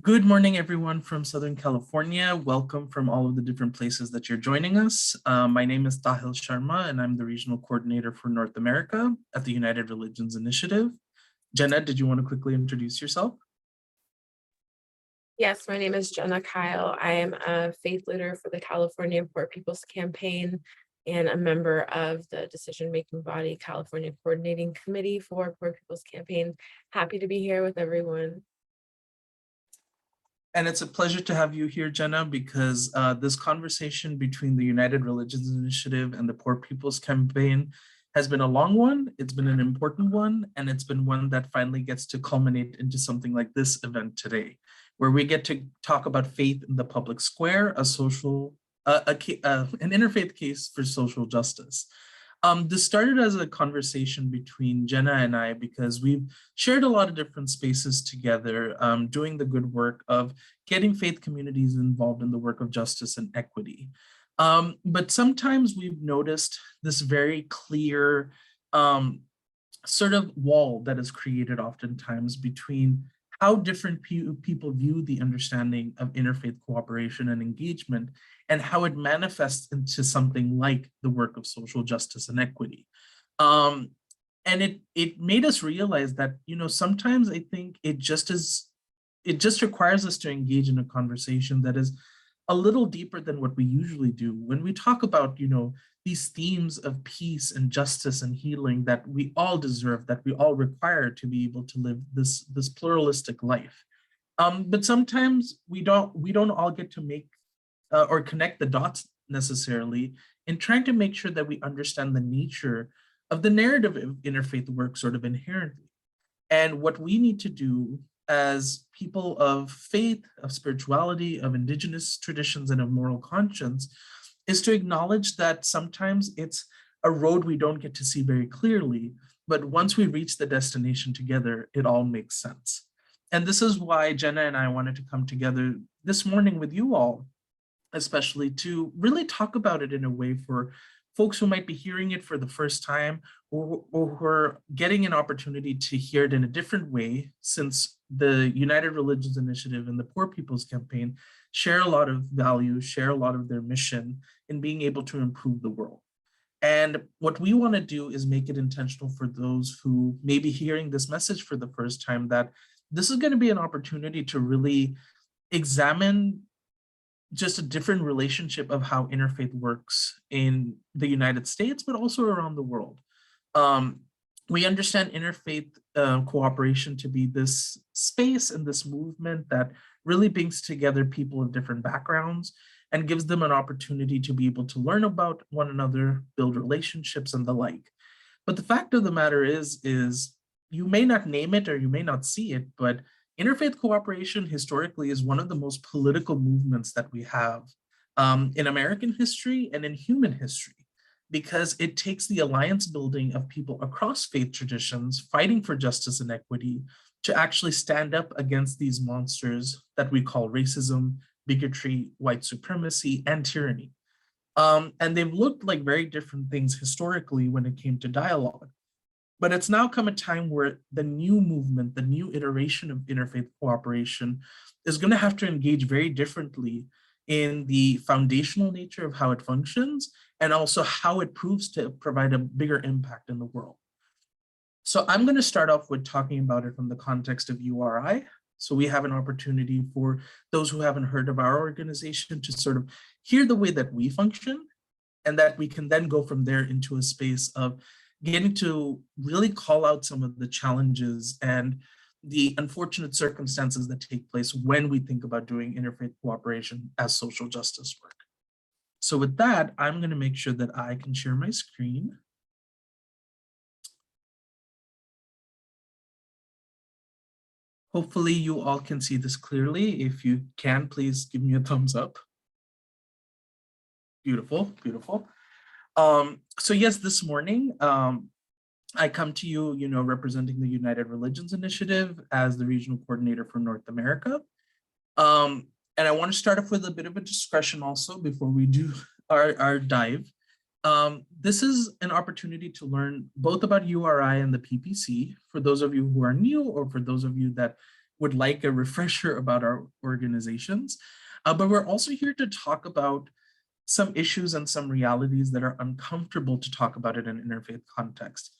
Good morning, everyone from Southern California. Welcome from all of the different places that you're joining us. My name is Tahil Sharma, and I'm the Regional Coordinator for North America at the United Religions Initiative. Jenna, did you want to quickly introduce yourself? Yes, my name is Jenna Kyle. I am a faith leader for the California Poor People's Campaign and a member of the decision-making body California Coordinating Committee for Poor People's Campaign. Happy to be here with everyone. And it's a pleasure to have you here, Jenna, because this conversation between the United Religions Initiative and the Poor People's Campaign has been a long one, it's been an important one, and it's been one that finally gets to culminate into something like this event today, where we get to talk about faith in the public square, an interfaith case for social justice. This started as a conversation between Jenna and I because we've shared a lot of different spaces together, doing the good work of getting faith communities involved in the work of justice and equity. But sometimes we've noticed this very clear sort of wall that is created oftentimes between how different people view the understanding of interfaith cooperation and engagement and how it manifests into something like the work of social justice and equity. And it made us realize that, sometimes I think it just requires us to engage in a conversation that is a little deeper than what we usually do. When we talk about, these themes of peace and justice and healing that we all deserve, that we all require to be able to live this pluralistic life. But sometimes we don't all get to make or connect the dots necessarily in trying to make sure that we understand the nature of the narrative of interfaith work sort of inherently. And what we need to do as people of faith, of spirituality, of indigenous traditions, and of moral conscience is to acknowledge that sometimes it's a road we don't get to see very clearly, but once we reach the destination together, it all makes sense. And this is why Jenna and I wanted to come together this morning with you all, especially to really talk about it in a way for folks who might be hearing it for the first time or who are getting an opportunity to hear it in a different way, since the United Religions Initiative and the Poor People's Campaign share a lot of values, share a lot of their mission in being able to improve the world. And what we want to do is make it intentional for those who may be hearing this message for the first time, that this is going to be an opportunity to really examine just a different relationship of how interfaith works in the United States, but also around the world. We understand interfaith cooperation to be this space and this movement that really brings together people of different backgrounds and gives them an opportunity to be able to learn about one another, build relationships and the like. But the fact of the matter is you may not name it or you may not see it, but interfaith cooperation historically is one of the most political movements that we have in American history and in human history, because it takes the alliance building of people across faith traditions fighting for justice and equity to actually stand up against these monsters that we call racism, bigotry, white supremacy, and tyranny. And they've looked like very different things historically when it came to dialogue. But it's now come a time where the new movement, the new iteration of interfaith cooperation is going to have to engage very differently in the foundational nature of how it functions and also how it proves to provide a bigger impact in the world. So I'm going to start off with talking about it from the context of URI. So we have an opportunity for those who haven't heard of our organization to sort of hear the way that we function, and that we can then go from there into a space of getting to really call out some of the challenges and the unfortunate circumstances that take place when we think about doing interfaith cooperation as social justice work. So with that, I'm going to make sure that I can share my screen. Hopefully you all can see this clearly. If you can, please give me a thumbs up. Beautiful, beautiful. So yes, this morning, I come to you, representing the United Religions Initiative as the regional coordinator for North America. And I want to start off with a bit of a discussion also before we do our dive. This is an opportunity to learn both about URI and the PPC for those of you who are new or for those of you that would like a refresher about our organizations. But we're also here to talk about some issues and some realities that are uncomfortable to talk about in an interfaith context.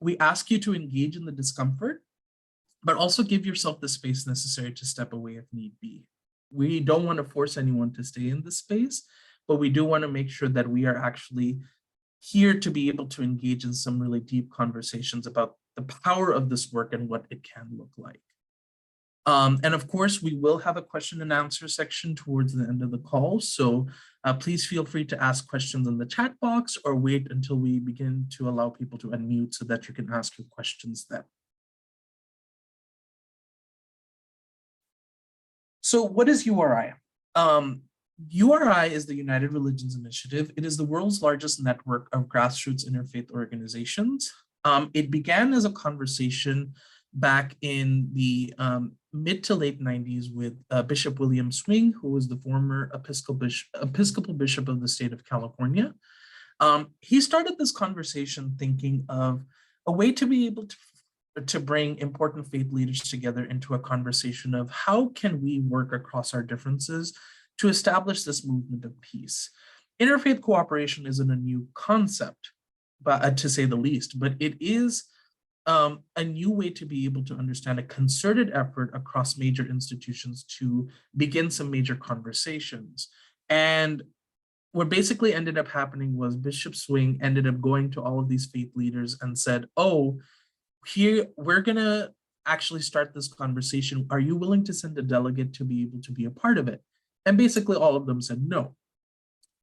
We ask you to engage in the discomfort, but also give yourself the space necessary to step away if need be. We don't want to force anyone to stay in this space, but we do want to make sure that we are actually here to be able to engage in some really deep conversations about the power of this work and what it can look like. And of course, we will have a question and answer section towards the end of the call. So please feel free to ask questions in the chat box or wait until we begin to allow people to unmute so that you can ask your questions then. So what is URI? URI is the United Religions Initiative. It is the world's largest network of grassroots interfaith organizations. It began as a conversation back in the mid to late 90s with Bishop William Swing, who was the former Episcopal Bishop of the state of California. He started this conversation thinking of a way to be able to bring important faith leaders together into a conversation of how can we work across our differences to establish this movement of peace. Interfaith cooperation isn't a new concept, but to say the least, but it is a new way to be able to understand a concerted effort across major institutions to begin some major conversations. And what basically ended up happening was Bishop Swing ended up going to all of these faith leaders and said, oh, here, we're gonna actually start this conversation. Are you willing to send a delegate to be able to be a part of it? And basically all of them said no.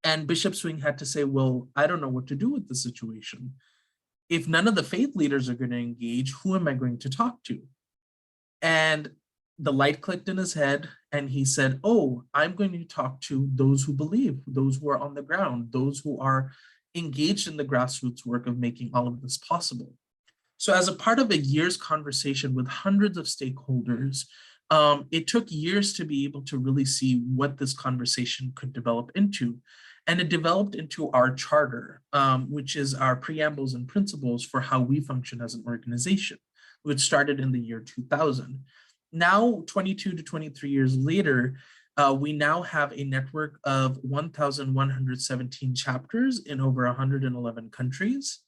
And Bishop Swing had to say, well, I don't know what to do with the situation. If none of the faith leaders are going to engage, who am I going to talk to? And the light clicked in his head and he said, oh, I'm going to talk to those who believe, those who are on the ground, those who are engaged in the grassroots work of making all of this possible. So as a part of a year's conversation with hundreds of stakeholders, it took years to be able to really see what this conversation could develop into. And it developed into our charter, which is our preambles and principles for how we function as an organization, which started in the year 2000. Now, 22 to 23 years later, we now have a network of 1,117 chapters in over 111 countries.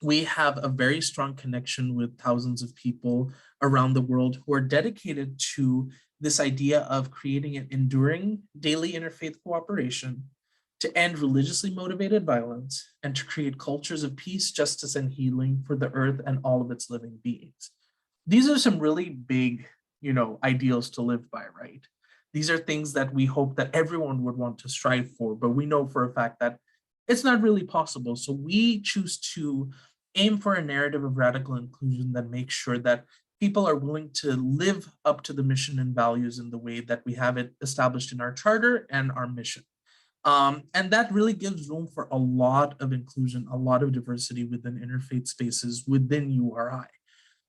We have a very strong connection with thousands of people around the world who are dedicated to this idea of creating an enduring daily interfaith cooperation to end religiously motivated violence and to create cultures of peace, justice, and healing for the earth and all of its living beings. These are some really big, ideals to live by, right? These are things that we hope that everyone would want to strive for, but we know for a fact that it's not really possible. So we choose to aim for a narrative of radical inclusion that makes sure that people are willing to live up to the mission and values in the way that we have it established in our charter and our mission. And that really gives room for a lot of inclusion, a lot of diversity within interfaith spaces within URI.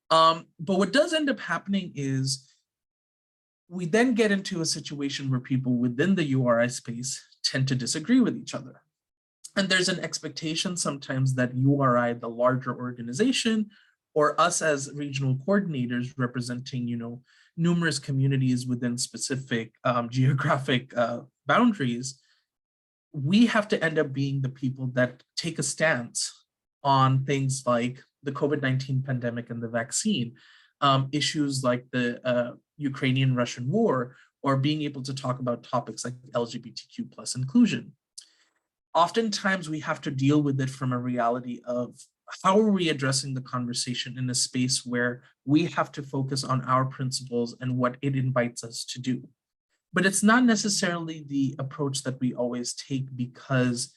But what does end up happening is we then get into a situation where people within the URI space tend to disagree with each other. And there's an expectation sometimes that URI, the larger organization, or us as regional coordinators representing, numerous communities within specific geographic boundaries, we have to end up being the people that take a stance on things like the COVID-19 pandemic and the vaccine, issues like the Ukrainian-Russian war, or being able to talk about topics like LGBTQ plus inclusion. Oftentimes we have to deal with it from a reality of how are we addressing the conversation in a space where we have to focus on our principles and what it invites us to do. But it's not necessarily the approach that we always take, because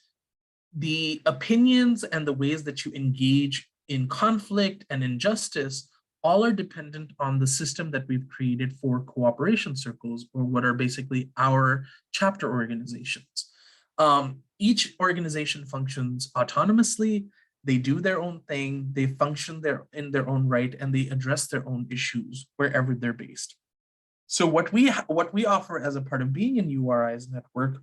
the opinions and the ways that you engage in conflict and injustice all are dependent on the system that we've created for cooperation circles, or what are basically our chapter organizations. Each organization functions autonomously, they do their own thing, they function in their own right, and they address their own issues wherever they're based. So what we offer as a part of being in URI's network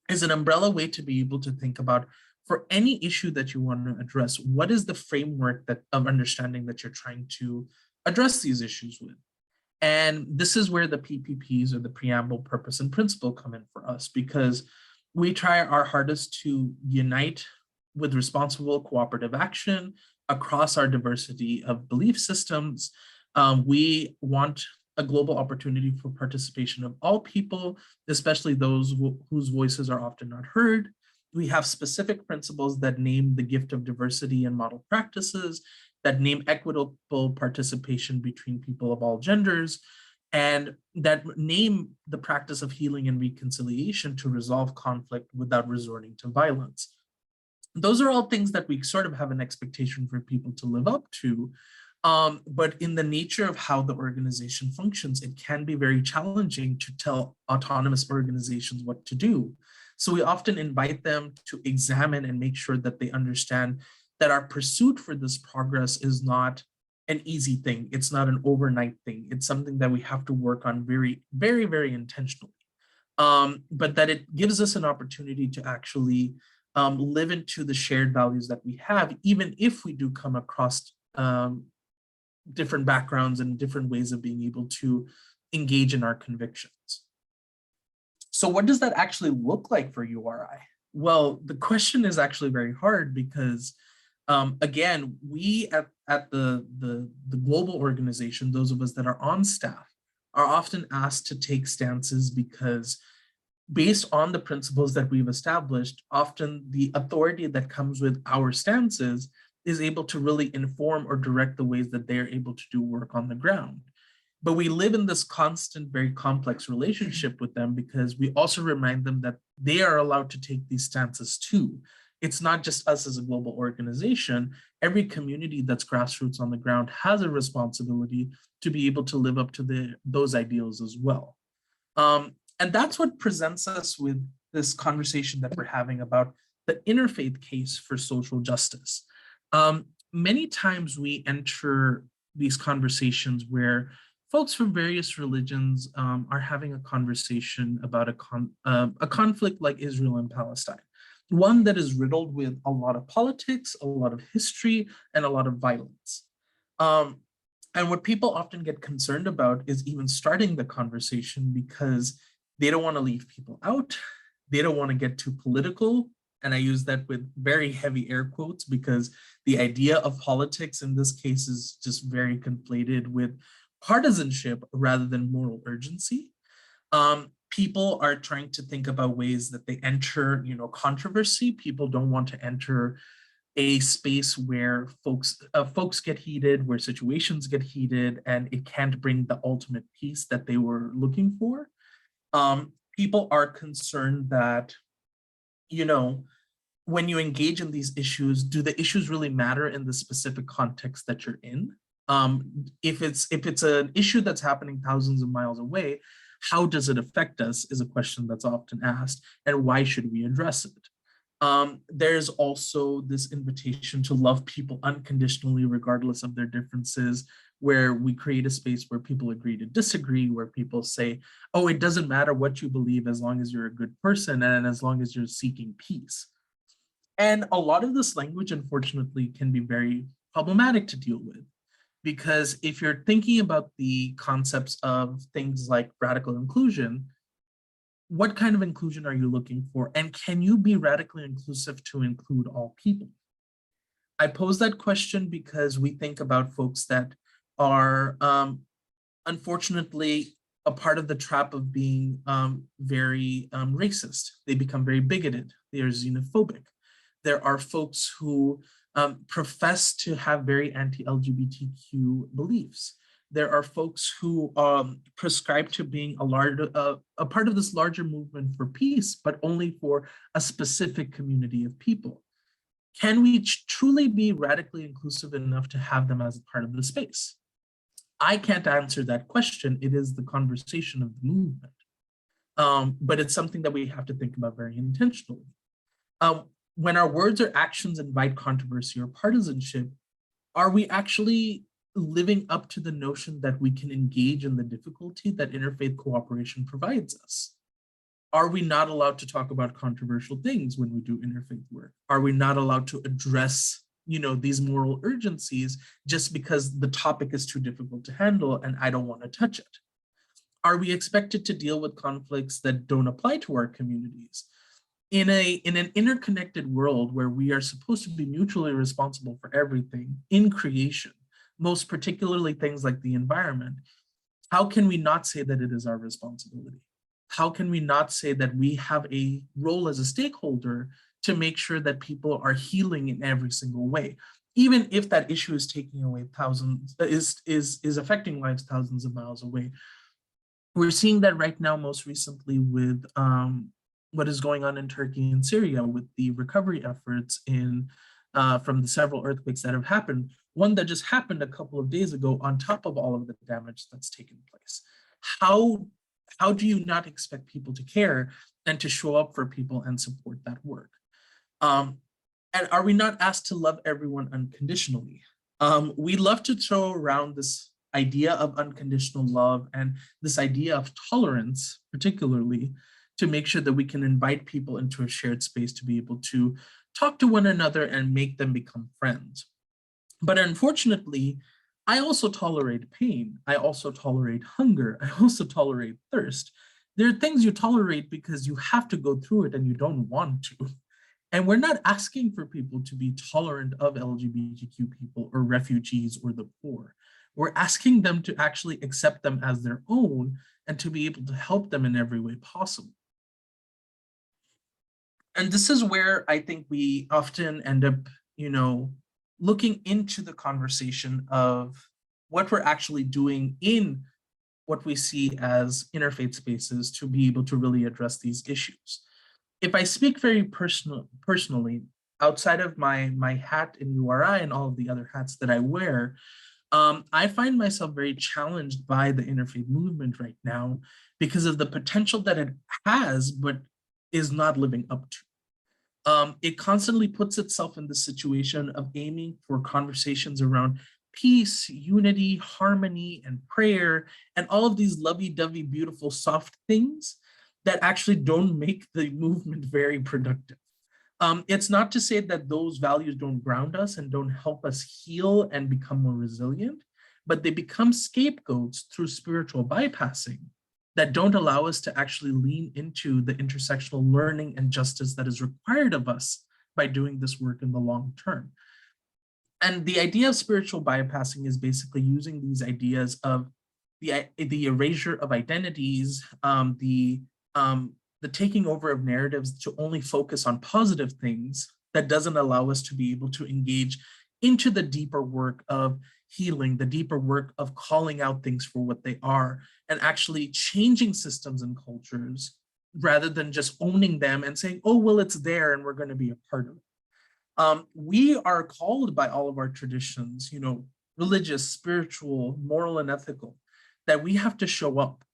is an umbrella way to be able to think about, for any issue that you want to address, what is the framework of understanding that you're trying to address these issues with. And this is where the PPPs, or the preamble, purpose, and principle, come in for us, because we try our hardest to unite with responsible cooperative action across our diversity of belief systems. We want a global opportunity for participation of all people, especially those whose voices are often not heard. We have specific principles that name the gift of diversity and model practices, that name equitable participation between people of all genders, and that name the practice of healing and reconciliation to resolve conflict without resorting to violence. Those are all things that we sort of have an expectation for people to live up to. But in the nature of how the organization functions, it can be very challenging to tell autonomous organizations what to do. So we often invite them to examine and make sure that they understand that our pursuit for this progress is not an easy thing. It's not an overnight thing. It's something that we have to work on very, very, very intentionally. But that it gives us an opportunity to actually live into the shared values that we have, even if we do come across different backgrounds and different ways of being able to engage in our convictions. So what does that actually look like for URI? Well, the question is actually very hard because, again, we at the global organization, those of us that are on staff, are often asked to take stances because, based on the principles that we've established, often the authority that comes with our stances is able to really inform or direct the ways that they're able to do work on the ground. But we live in this constant, very complex relationship with them because we also remind them that they are allowed to take these stances too. It's not just us as a global organization. Every community that's grassroots on the ground has a responsibility to be able to live up to those ideals as well. And that's what presents us with this conversation that we're having about the interfaith case for social justice. Many times we enter these conversations where folks from various religions are having a conversation about a conflict like Israel and Palestine, one that is riddled with a lot of politics, a lot of history, and a lot of violence. And what people often get concerned about is even starting the conversation because they don't want to leave people out. They don't want to get too political. And I use that with very heavy air quotes because the idea of politics in this case is just very conflated with partisanship rather than moral urgency. People are trying to think about ways that they enter, controversy. People don't want to enter a space where folks get heated, where situations get heated, and it can't bring the ultimate peace that they were looking for. People are concerned that, when you engage in these issues, do the issues really matter in the specific context that you're in? If it's an issue that's happening thousands of miles away, how does it affect us is a question that's often asked, and why should we address it? There's also this invitation to love people unconditionally, regardless of their differences, where we create a space where people agree to disagree, where people say, oh, it doesn't matter what you believe as long as you're a good person and as long as you're seeking peace. And a lot of this language, unfortunately, can be very problematic to deal with. Because if you're thinking about the concepts of things like radical inclusion, what kind of inclusion are you looking for? And can you be radically inclusive to include all people? I pose that question because we think about folks that are unfortunately a part of the trap of being very racist. They become very bigoted. They are xenophobic. There are folks who profess to have very anti-LGBTQ beliefs. There are folks who prescribe to being a part of this larger movement for peace, but only for a specific community of people. Can we truly be radically inclusive enough to have them as a part of the space? I can't answer that question. It is the conversation of the movement. But it's something that we have to think about very intentionally. When our words or actions invite controversy or partisanship, are we actually living up to the notion that we can engage in the difficulty that interfaith cooperation provides us? Are we not allowed to talk about controversial things when we do interfaith work? Are we not allowed to address, these moral urgencies just because the topic is too difficult to handle and I don't want to touch it? Are we expected to deal with conflicts that don't apply to our communities? In an interconnected world where we are supposed to be mutually responsible for everything in creation, most particularly things like the environment, how can we not say that it is our responsibility? How can we not say that we have a role as a stakeholder to make sure that people are healing in every single way, even if that issue is taking away thousands, is affecting lives thousands of miles away? We're seeing that right now, most recently with what is going on in Turkey and Syria with the recovery efforts from the several earthquakes that have happened. One that just happened a couple of days ago on top of all of the damage that's taken place. How do you not expect people to care and to show up for people and support that work? And are we not asked to love everyone unconditionally? We love to throw around this idea of unconditional love and this idea of tolerance, particularly, to make sure that we can invite people into a shared space to be able to talk to one another and make them become friends. But unfortunately, I also tolerate pain. I also tolerate hunger. I also tolerate thirst. There are things you tolerate because you have to go through it and you don't want to. And we're not asking for people to be tolerant of LGBTQ people or refugees or the poor. We're asking them to actually accept them as their own and to be able to help them in every way possible. And this is where I think we often end up, looking into the conversation of what we're actually doing in what we see as interfaith spaces to be able to really address these issues. If I speak very personally, outside of my hat in URI and all of the other hats that I wear, I find myself very challenged by the interfaith movement right now because of the potential that it has, but is not living up to. It constantly puts itself in the situation of aiming for conversations around peace, unity, harmony, and prayer, and all of these lovey-dovey, beautiful, soft things that actually don't make the movement very productive. It's not to say that those values don't ground us and don't help us heal and become more resilient, but they become scapegoats through spiritual bypassing that don't allow us to actually lean into the intersectional learning and justice that is required of us by doing this work in the long term. And the idea of spiritual bypassing is basically using these ideas of the erasure of identities, the taking over of narratives to only focus on positive things that doesn't allow us to be able to engage into the deeper work of healing, the deeper work of calling out things for what they are, and actually changing systems and cultures rather than just owning them and saying, oh, well, it's there and we're going to be a part of it. We are called by all of our traditions, religious, spiritual, moral, and ethical, that we have to show up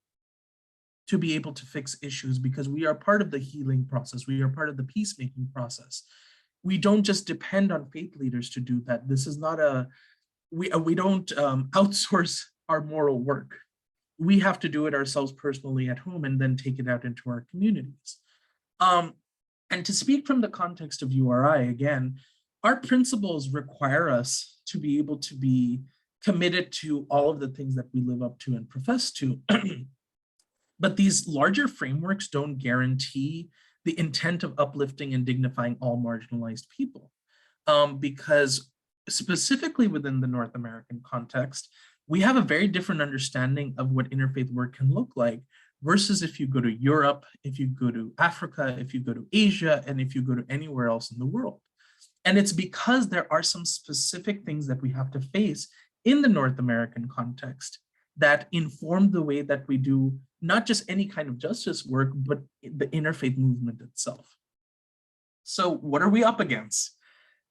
to be able to fix issues because we are part of the healing process. We are part of the peacemaking process. We don't just depend on faith leaders to do that. This is not we don't outsource our moral work. We have to do it ourselves personally at home and then take it out into our communities. And to speak from the context of URI, again, our principles require us to be able to be committed to all of the things that we live up to and profess to. But these larger frameworks don't guarantee the intent of uplifting and dignifying all marginalized people. Because specifically within the North American context, we have a very different understanding of what interfaith work can look like versus if you go to Europe, if you go to Africa, if you go to Asia, and if you go to anywhere else in the world. And it's because there are some specific things that we have to face in the North American context that inform the way that we do not just any kind of justice work, but the interfaith movement itself. So what are we up against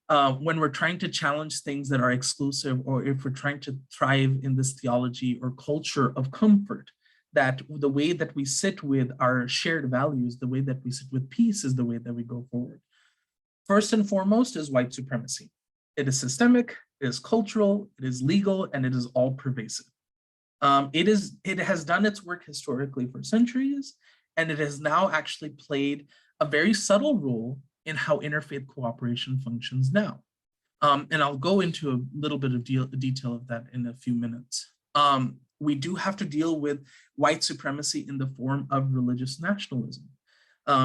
when we're trying to challenge things that are exclusive, or if we're trying to thrive in this theology or culture of comfort, that the way that we sit with our shared values, the way that we sit with peace is the way that we go forward? First and foremost is white supremacy. It is systemic, it is cultural, it is legal, and it is all pervasive. It has done its work historically for centuries, and it has now actually played a very subtle role in how interfaith cooperation functions now. And I'll go into a little bit of detail of that in a few minutes. We do have to deal with white supremacy in the form of religious nationalism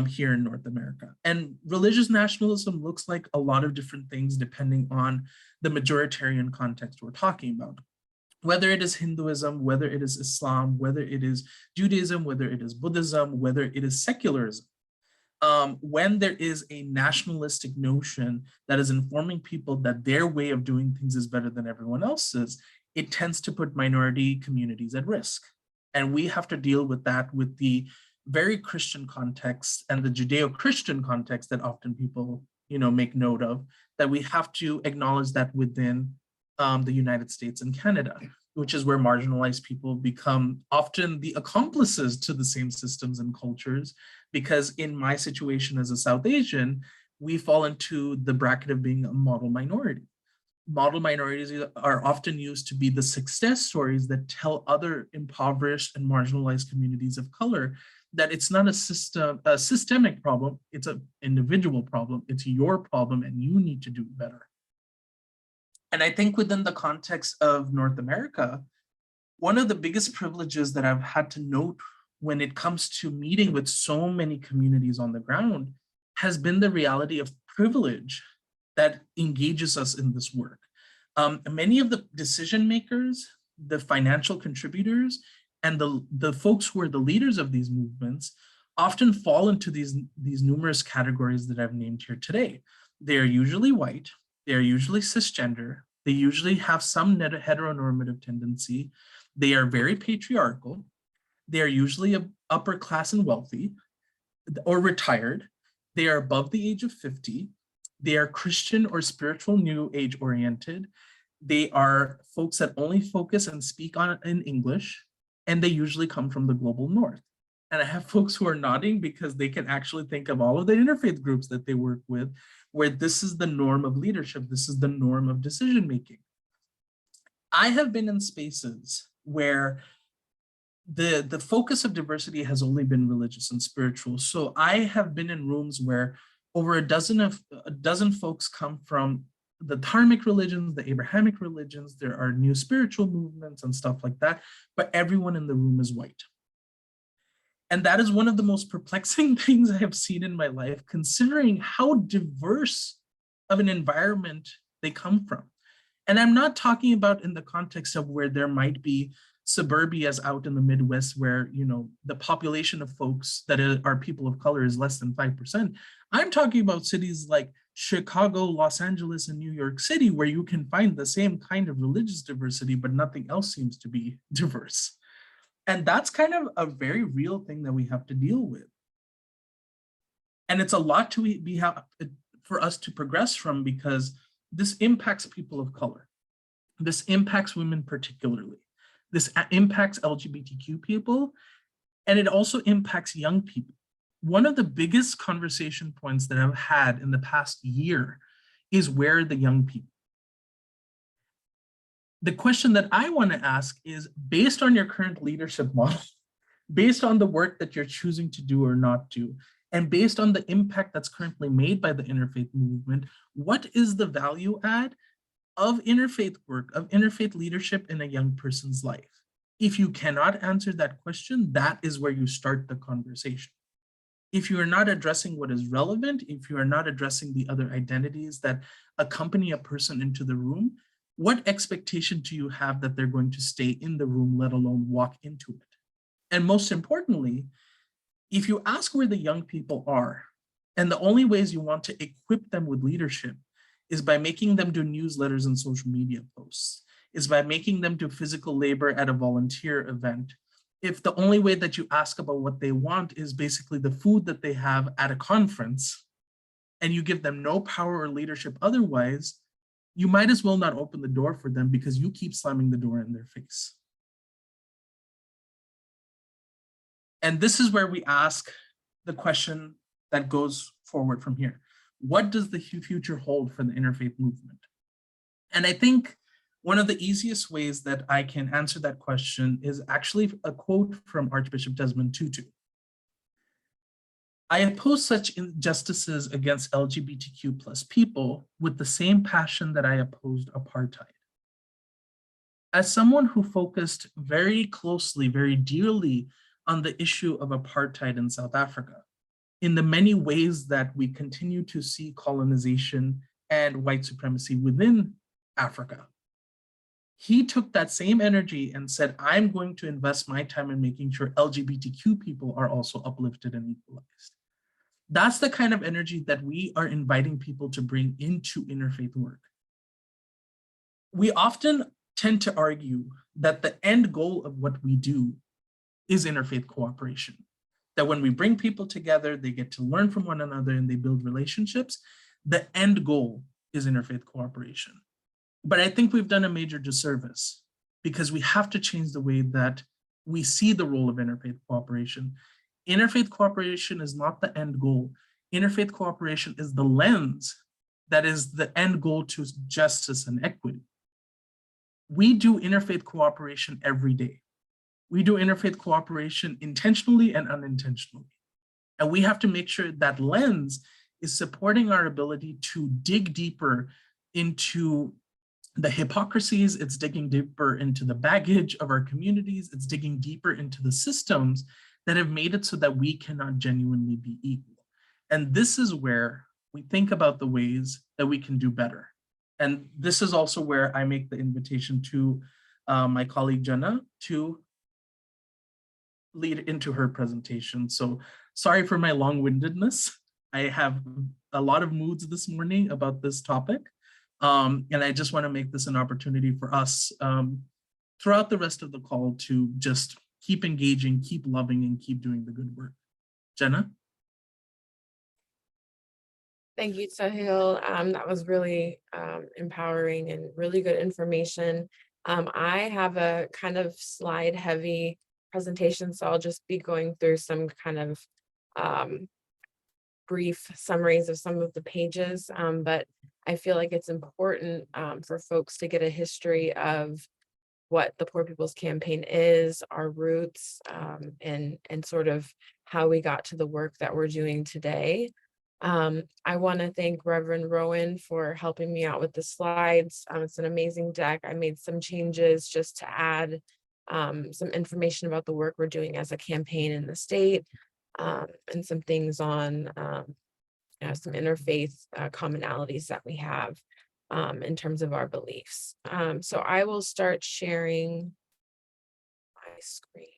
here in North America. And religious nationalism looks like a lot of different things depending on the majoritarian context we're talking about. Whether it is Hinduism, whether it is Islam, whether it is Judaism, whether it is Buddhism, whether it is secularism. When there is a nationalistic notion that is informing people that their way of doing things is better than everyone else's, it tends to put minority communities at risk. And we have to deal with that with the very Christian context and the Judeo-Christian context that often people, make note of, that we have to acknowledge that within the United States and Canada, which is where marginalized people become often the accomplices to the same systems and cultures. Because in my situation as a South Asian, we fall into the bracket of being a model minority. Model minorities are often used to be the success stories that tell other impoverished and marginalized communities of color that it's not a systemic problem, it's an individual problem, it's your problem, and you need to do better. And I think within the context of North America, one of the biggest privileges that I've had to note when it comes to meeting with so many communities on the ground has been the reality of privilege that engages us in this work. Many of the decision makers, the financial contributors, and the folks who are the leaders of these movements often fall into these numerous categories that I've named here today. They are usually white, they are usually cisgender, they usually have some heteronormative tendency, they are very patriarchal, they are usually upper class and wealthy, or retired, they are above the age of 50, they are Christian or spiritual New Age oriented, they are folks that only focus and speak in English, and they usually come from the global north. And I have folks who are nodding because they can actually think of all of the interfaith groups that they work with, where this is the norm of leadership, this is the norm of decision making. I have been in spaces where the focus of diversity has only been religious and spiritual. So I have been in rooms where over a dozen folks come from the dharmic religions, the Abrahamic religions, there are new spiritual movements and stuff like that, but everyone in the room is white. And that is one of the most perplexing things I have seen in my life, considering how diverse of an environment they come from. And I'm not talking about in the context of where there might be suburbias out in the Midwest where, the population of folks that are people of color is less than 5%. I'm talking about cities like Chicago, Los Angeles, and New York City, where you can find the same kind of religious diversity, but nothing else seems to be diverse. And that's kind of a very real thing that we have to deal with. And it's a lot for us to progress from, because this impacts people of color. This impacts women particularly. This impacts LGBTQ people, and it also impacts young people. One of the biggest conversation points that I've had in the past year is, where are the young people? The question that I want to ask is, based on your current leadership model, based on the work that you're choosing to do or not do, and based on the impact that's currently made by the interfaith movement, what is the value add of interfaith work, of interfaith leadership in a young person's life? If you cannot answer that question, that is where you start the conversation. If you are not addressing what is relevant, if you are not addressing the other identities that accompany a person into the room, what expectation do you have that they're going to stay in the room, let alone walk into it? And most importantly, if you ask where the young people are, and the only ways you want to equip them with leadership is by making them do newsletters and social media posts, is by making them do physical labor at a volunteer event. If the only way that you ask about what they want is basically the food that they have at a conference, and you give them no power or leadership otherwise, you might as well not open the door for them, because you keep slamming the door in their face. And this is where we ask the question that goes forward from here. What does the future hold for the interfaith movement? And I think one of the easiest ways that I can answer that question is actually a quote from Archbishop Desmond Tutu. I oppose such injustices against LGBTQ plus people with the same passion that I opposed apartheid. As someone who focused very closely, very dearly on the issue of apartheid in South Africa, in the many ways that we continue to see colonization and white supremacy within Africa, he took that same energy and said, I'm going to invest my time in making sure LGBTQ people are also uplifted and equalized. That's the kind of energy that we are inviting people to bring into interfaith work. We often tend to argue that the end goal of what we do is interfaith cooperation. That when we bring people together, they get to learn from one another and they build relationships. The end goal is interfaith cooperation. But I think we've done a major disservice because we have to change the way that we see the role of interfaith cooperation. Interfaith cooperation is not the end goal. Interfaith cooperation is the lens that is the end goal to justice and equity. We do interfaith cooperation every day. We do interfaith cooperation intentionally and unintentionally. And we have to make sure that lens is supporting our ability to dig deeper into the hypocrisies, it's digging deeper into the baggage of our communities, it's digging deeper into the systems that have made it so that we cannot genuinely be equal. And this is where we think about the ways that we can do better. And this is also where I make the invitation to my colleague Jenna to lead into her presentation. So sorry for my long-windedness. I have a lot of moods this morning about this topic. And I just want to make this an opportunity for us throughout the rest of the call to just keep engaging, keep loving, and keep doing the good work. Jenna? Thank you, Sahil. That was really empowering and really good information. I have a kind of slide heavy presentation, so I'll just be going through some kind of brief summaries of some of the pages, but I feel like it's important for folks to get a history of what the Poor People's Campaign is, our roots, and sort of how we got to the work that we're doing today. I want to thank Reverend Rowan for helping me out with the slides. It's an amazing deck. I made some changes just to add some information about the work we're doing as a campaign in the state, and some things on some interfaith commonalities that we have in terms of our beliefs. So I will start sharing my screen.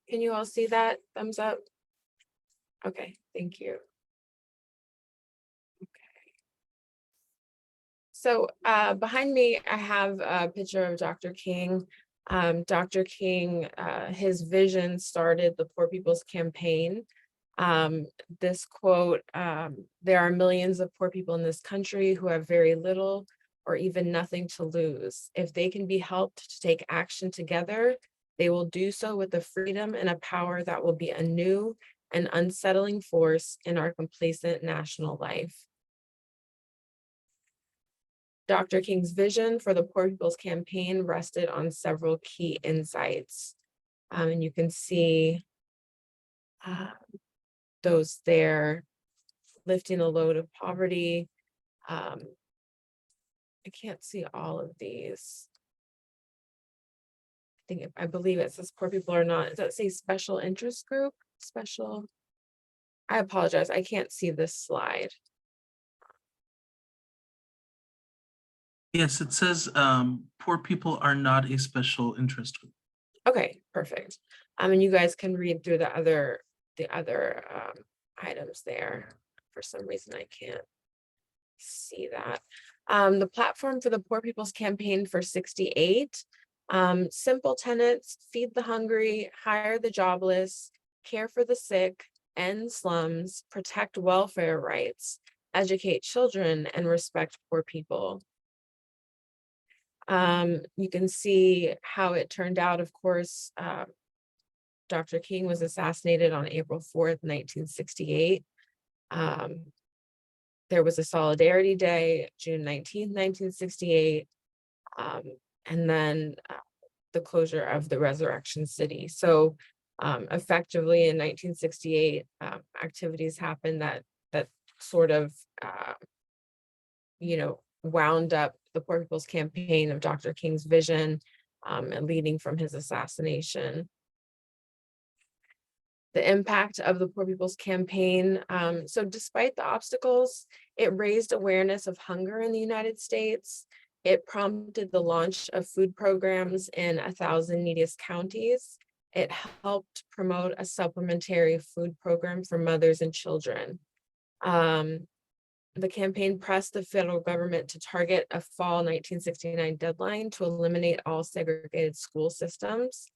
Can you all see that? Thumbs up? Okay, thank you. Okay. So behind me, I have a picture of Dr. King. Dr. King, his vision started the Poor People's Campaign. This quote, there are millions of poor people in this country who have very little or even nothing to lose. If they can be helped to take action together, they will do so with a freedom and a power that will be a new and unsettling force in our complacent national life. Dr. King's vision for the Poor People's Campaign rested on several key insights. And you can see those there: lifting a load of poverty. I can't see all of these. I believe it says poor people are not, does that say special interest group? Special, I apologize, I can't see this slide. Yes, it says poor people are not a special interest group. Okay, perfect. And you guys can read through the other items there. For some reason, I can't see that. The platform for the Poor People's Campaign for 68. Simple tenets: feed the hungry, hire the jobless, care for the sick, end slums, protect welfare rights, educate children, and respect poor people. You can see how it turned out. Of course, Dr. King was assassinated on April 4th, 1968. There was a Solidarity Day, June 19th, 1968, and then the closure of the Resurrection City. So effectively in 1968, activities happened that sort of, wound up the Poor People's Campaign of Dr. King's vision, and leading from his assassination. The impact of the Poor People's Campaign. So despite the obstacles, it raised awareness of hunger in the United States. It prompted the launch of food programs in 1,000 neediest counties. It helped promote a supplementary food program for mothers and children. The campaign pressed the federal government to target a fall 1969 deadline to eliminate all segregated school systems,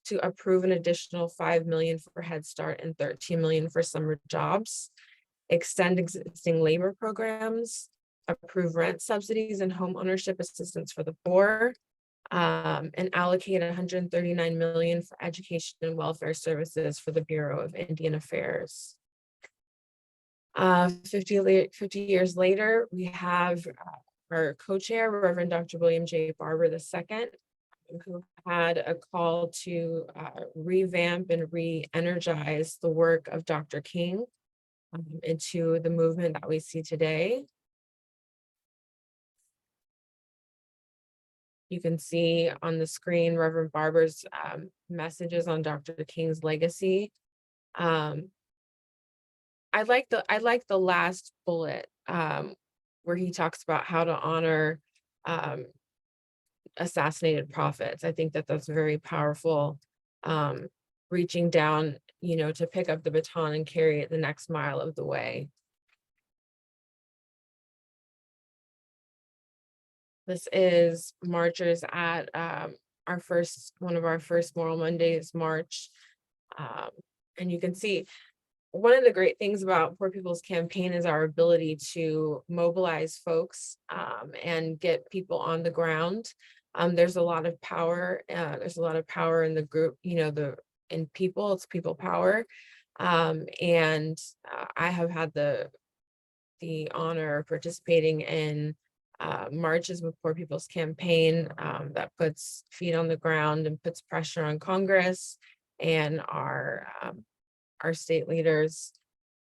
to approve an additional $5 million for Head Start and $13 million for summer jobs, extend existing labor programs, approve rent subsidies and home ownership assistance for the poor, and allocate $139 million for education and welfare services for the Bureau of Indian Affairs. 50 years later, we have our co-chair, Reverend Dr. William J. Barber II, who had a call to revamp and re-energize the work of Dr. King into the movement that we see today. You can see on the screen Reverend Barber's messages on Dr. King's legacy. I like the last bullet where he talks about how to honor assassinated prophets. I think that that's very powerful, reaching down, to pick up the baton and carry it the next mile of the way. This is marchers at one of our first Moral Mondays march. And you can see one of the great things about Poor People's Campaign is our ability to mobilize folks and get people on the ground. There's a lot of power. There's a lot of power in the group, in people. It's people power. And I have had the honor of participating in marches with Poor People's Campaign that puts feet on the ground and puts pressure on Congress and our state leaders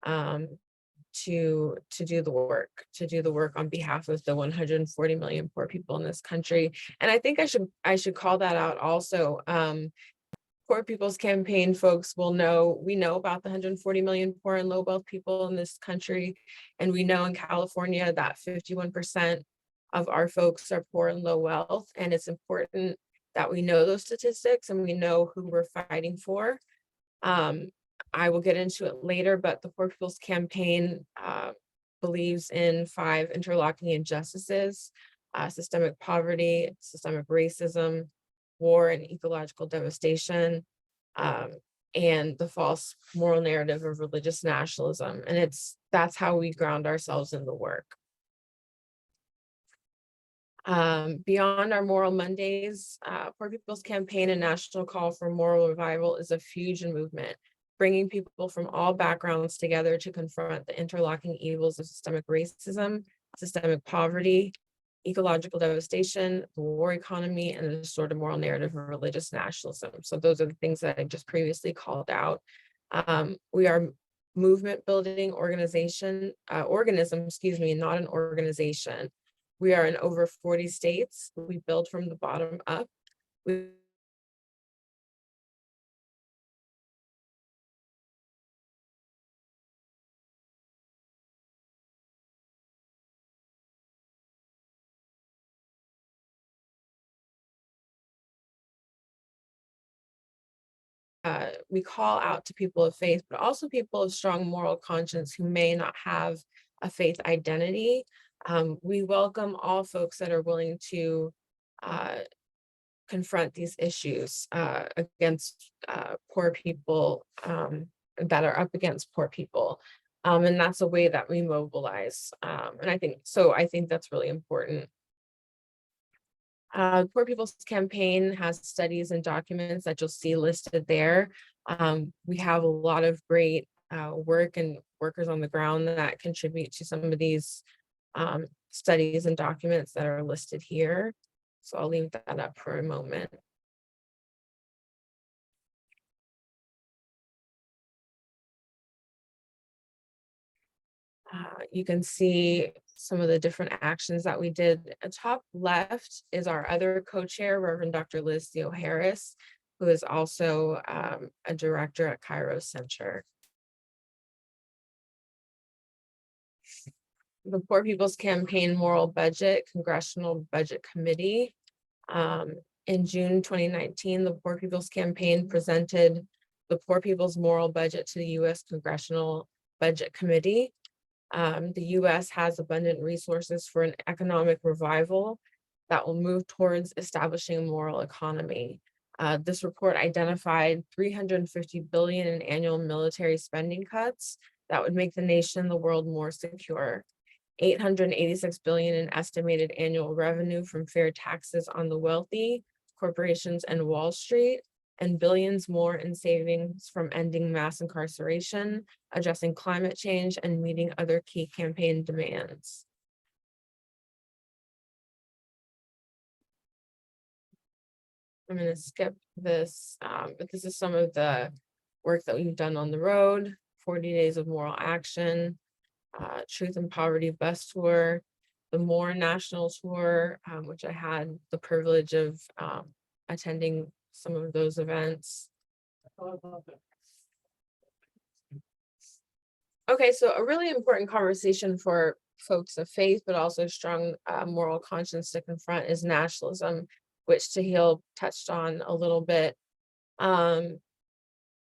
to do the work on behalf of the 140 million poor people in this country. And I think I should call that out also. Poor People's Campaign folks we know about the 140 million poor and low wealth people in this country. And we know in California that 51% of our folks are poor and low wealth. And it's important that we know those statistics and we know who we're fighting for. I will get into it later, but the Poor People's Campaign believes in 5 interlocking injustices: systemic poverty, systemic racism, war and ecological devastation, and the false moral narrative of religious nationalism. And that's how we ground ourselves in the work. Beyond our Moral Mondays, Poor People's Campaign and National Call for Moral Revival is a fusion movement, bringing people from all backgrounds together to confront the interlocking evils of systemic racism, systemic poverty, ecological devastation, the war economy, and the distorted moral narrative of religious nationalism. So those are the things that I just previously called out. We are movement building organism, not an organization. We are in over 40 states. We build from the bottom up. We call out to people of faith, but also people of strong moral conscience who may not have a faith identity. We welcome all folks that are willing to confront these issues against poor people, that are up against poor people. And that's a way that we mobilize. And I think that's really important. Poor People's Campaign has studies and documents that you'll see listed there. We have a lot of great work and workers on the ground that contribute to some of these studies and documents that are listed here. So I'll leave that up for a moment. You can see some of the different actions that we did. At top left is our other co-chair, Reverend Dr. Liz Theo Harris, who is also a director at Cairo Center. The Poor People's Campaign Moral Budget Congressional Budget Committee. In June 2019, the Poor People's Campaign presented the Poor People's Moral Budget to the U.S. Congressional Budget Committee. The U.S. has abundant resources for an economic revival that will move towards establishing a moral economy. This report identified $350 billion in annual military spending cuts that would make the nation and the world more secure. $886 billion in estimated annual revenue from fair taxes on the wealthy, corporations, and Wall Street, and billions more in savings from ending mass incarceration, addressing climate change, and meeting other key campaign demands. I'm going to skip this, but this is some of the work that we've done on the road: 40 Days of Moral Action, Truth and Poverty Bus Tour, the More National Tour, which I had the privilege of attending some of those events. Okay, so a really important conversation for folks of faith, but also strong moral conscience to confront is nationalism, which Tahil touched on a little bit.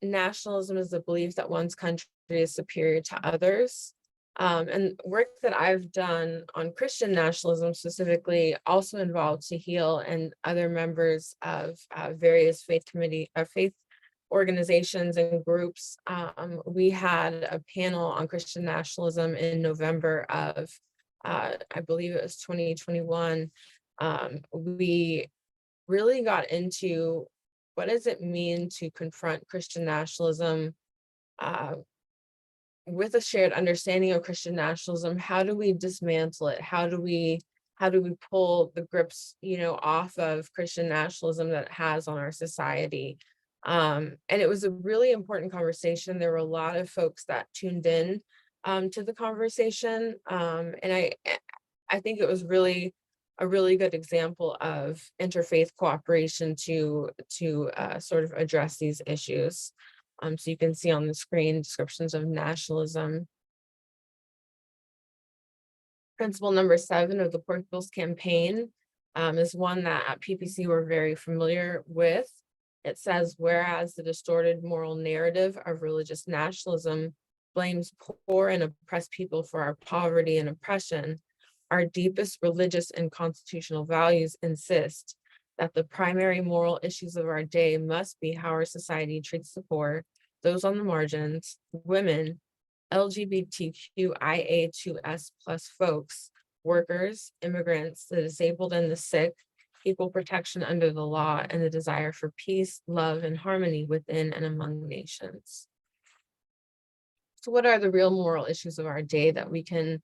Nationalism is the belief that one's country is superior to others. And work that I've done on Christian nationalism specifically also involved Tahil and other members of various faith organizations and groups. We had a panel on Christian nationalism in November of, I believe it was 2021. We really got into what does it mean to confront Christian nationalism with a shared understanding of Christian nationalism. How do we dismantle it? How do we pull the grips, off of Christian nationalism that it has on our society? And it was a really important conversation. There were a lot of folks that tuned in to the conversation. And I think it was really a really good example of interfaith cooperation to sort of address these issues. So you can see on the screen descriptions of nationalism. Principle number 7 of the Poor People's Campaign is one that at PPC we're very familiar with. It says, whereas the distorted moral narrative of religious nationalism blames poor and oppressed people for our poverty and oppression, our deepest religious and constitutional values insist that the primary moral issues of our day must be how our society treats the poor, those on the margins, women, LGBTQIA2S+ folks, workers, immigrants, the disabled and the sick, equal protection under the law, and the desire for peace, love, and harmony within and among nations. So what are the real moral issues of our day that we can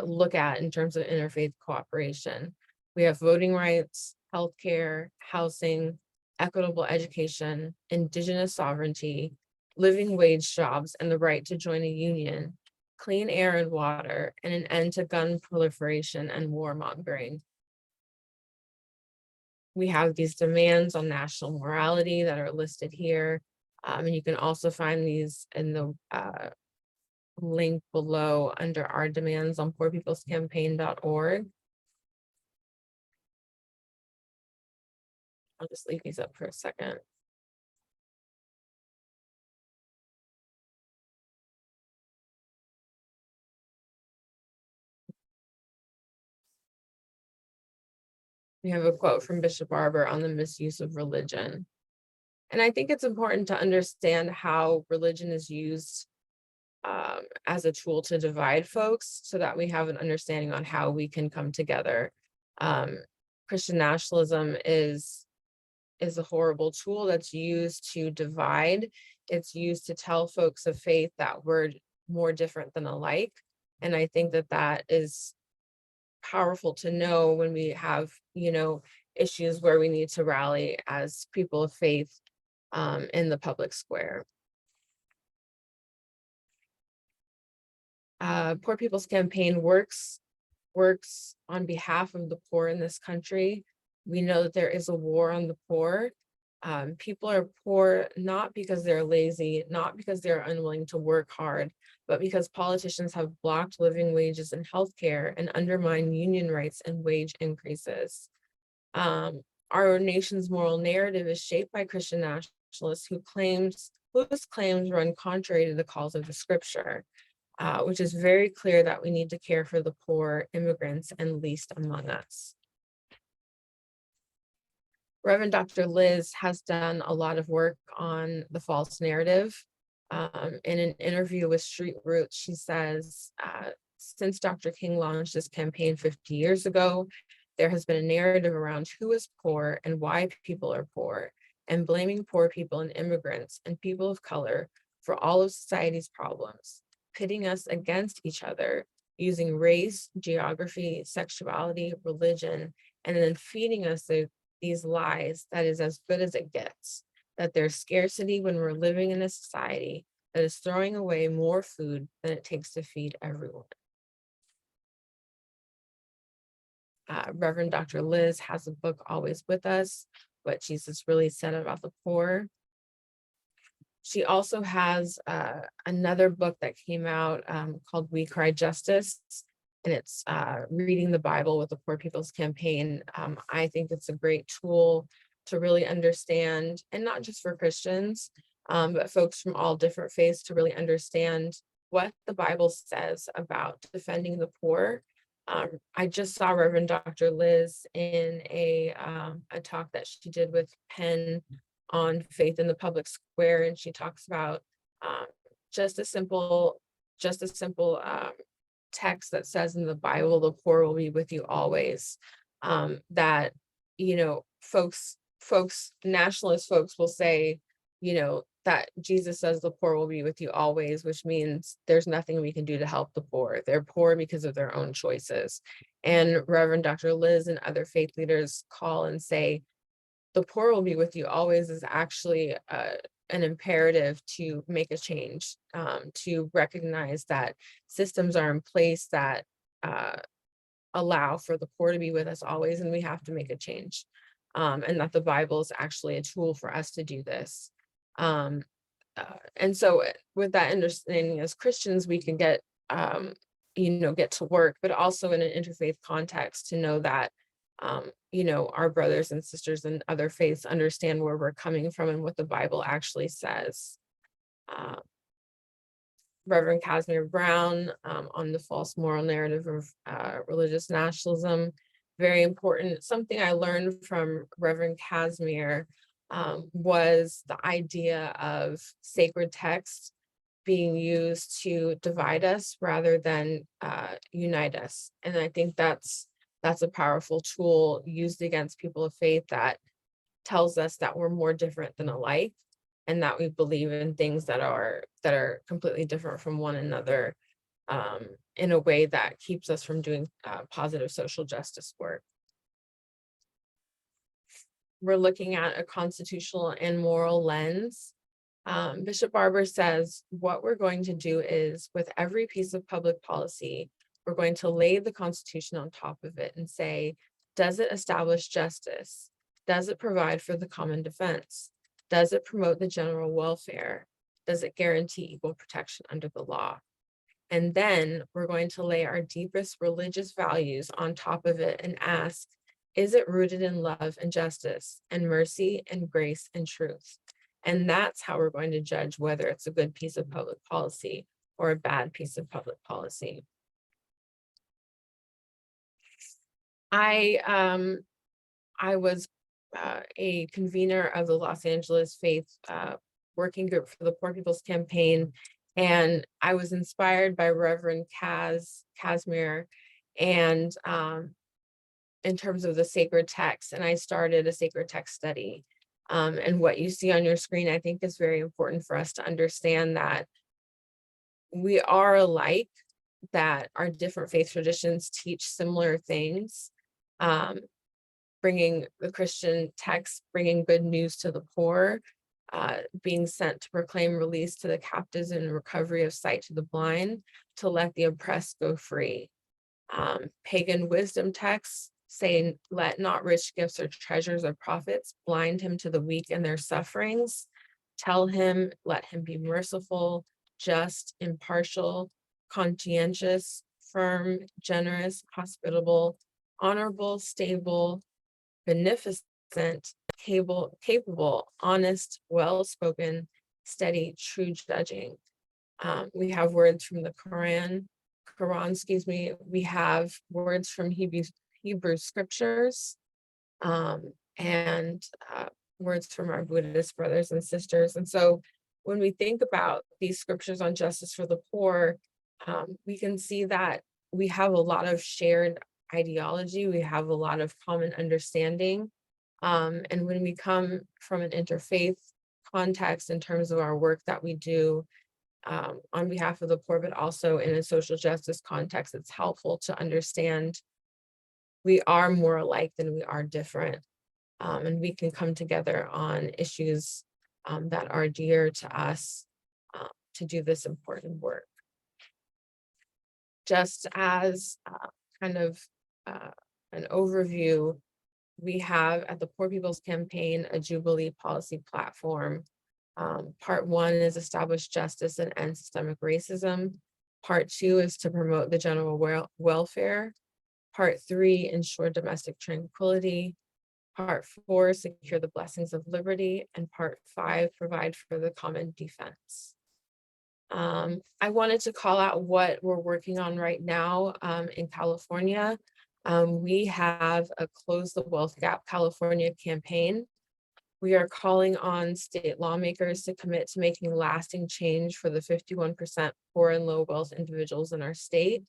look at in terms of interfaith cooperation? We have voting rights, healthcare, housing, equitable education, indigenous sovereignty, living wage jobs, and the right to join a union, clean air and water, and an end to gun proliferation and warmongering. We have these demands on national morality that are listed here. And you can also find these in the link below under our demands on poorpeoplescampaign.org. I'll just leave these up for a second. We have a quote from Bishop Barber on the misuse of religion. And I think it's important to understand how religion is used as a tool to divide folks so that we have an understanding on how we can come together. Christian nationalism is a horrible tool that's used to divide it's used to tell folks of faith that we're more different than alike. And I think that that is powerful to know when we have, issues where we need to rally as people of faith in the public square. Poor People's Campaign works on behalf of the poor in this country. We know that there is a war on the poor. People are poor not because they're lazy, not because they're unwilling to work hard, but because politicians have blocked living wages and healthcare and undermined union rights and wage increases. Our nation's moral narrative is shaped by Christian nationalists whose claims run contrary to the calls of the scripture, which is very clear that we need to care for the poor, immigrants, and least among us. Reverend Dr. Liz has done a lot of work on the false narrative. In an interview with Street Roots, she says, since Dr. King launched this campaign 50 years ago, there has been a narrative around who is poor and why people are poor, and blaming poor people and immigrants and people of color for all of society's problems, pitting us against each other using race, geography, sexuality, religion, and then feeding us these lies that is as good as it gets, that there's scarcity when we're living in a society that is throwing away more food than it takes to feed everyone. Reverend Dr. Liz has a book, Always With Us, What Jesus Really Said About the Poor. She also has another book that came out called We Cry Justice, and it's reading the Bible with the Poor People's Campaign. I think it's a great tool to really understand, and not just for Christians, but folks from all different faiths to really understand what the Bible says about defending the poor. I just saw Reverend Dr. Liz in a talk that she did with Penn on faith in the public square, and she talks about just a simple text that says in the Bible, the poor will be with you always. That nationalist folks will say, that Jesus says the poor will be with you always, which means there's nothing we can do to help the poor. They're poor because of their own choices. And Reverend Dr. Liz and other faith leaders call and say, the poor will be with you always is actually an imperative to make a change, to recognize that systems are in place that allow for the poor to be with us always, and we have to make a change. And that the Bible is actually a tool for us to do this. And so with that understanding as Christians, we can get to work, but also in an interfaith context to know that, our brothers and sisters in other faiths understand where we're coming from and what the Bible actually says. Reverend Casimir Brown on the false moral narrative of religious nationalism, very important. Something I learned from Reverend Casimir was the idea of sacred text being used to divide us rather than unite us. And I think that's a powerful tool used against people of faith that tells us that we're more different than alike, and that we believe in things that are completely different from one another, in a way that keeps us from doing positive social justice work. We're looking at a constitutional and moral lens. Bishop Barber says, what we're going to do is, with every piece of public policy, we're going to lay the Constitution on top of it and say, does it establish justice? Does it provide for the common defense? Does it promote the general welfare? Does it guarantee equal protection under the law? And then we're going to lay our deepest religious values on top of it and ask, is it rooted in love and justice and mercy and grace and truth? And that's how we're going to judge whether it's a good piece of public policy or a bad piece of public policy. I was a convener of the Los Angeles Faith Working Group for the Poor People's Campaign, and I was inspired by Reverend Casimir and in terms of the sacred text, and I started a sacred text study. And what you see on your screen, I think, is very important for us to understand that we are alike, that our different faith traditions teach similar things. Um, Bringing the Christian text, bringing good news to the poor, being sent to proclaim release to the captives and recovery of sight to the blind, to let the oppressed go free. Pagan wisdom texts saying, let not rich gifts or treasures or profits blind him to the weak and their sufferings. Tell him, let him be merciful, just, impartial, conscientious, firm, generous, hospitable, honorable, stable, beneficent, capable, honest, well-spoken, steady, true judging. We have words from the Quran, excuse me. We have words from Hebrew scriptures, and words from our Buddhist brothers and sisters. And so when we think about these scriptures on justice for the poor, we can see that we have a lot of shared ideology, we have a lot of common understanding. And when we come from an interfaith context in terms of our work that we do on behalf of the poor, but also in a social justice context, it's helpful to understand we are more alike than we are different. And we can come together on issues that are dear to us to do this important work. Just as kind of an overview, we have at the Poor People's Campaign a Jubilee policy platform. Part 1 is establish justice and end systemic racism. Part 2 is to promote the general welfare. Part 3, ensure domestic tranquility. Part 4, secure the blessings of liberty. And Part 5, provide for the common defense. I wanted to call out what we're working on right now in California. We have a Close the Wealth Gap California campaign. We are calling on state lawmakers to commit to making lasting change for the 51% poor and low wealth individuals in our state.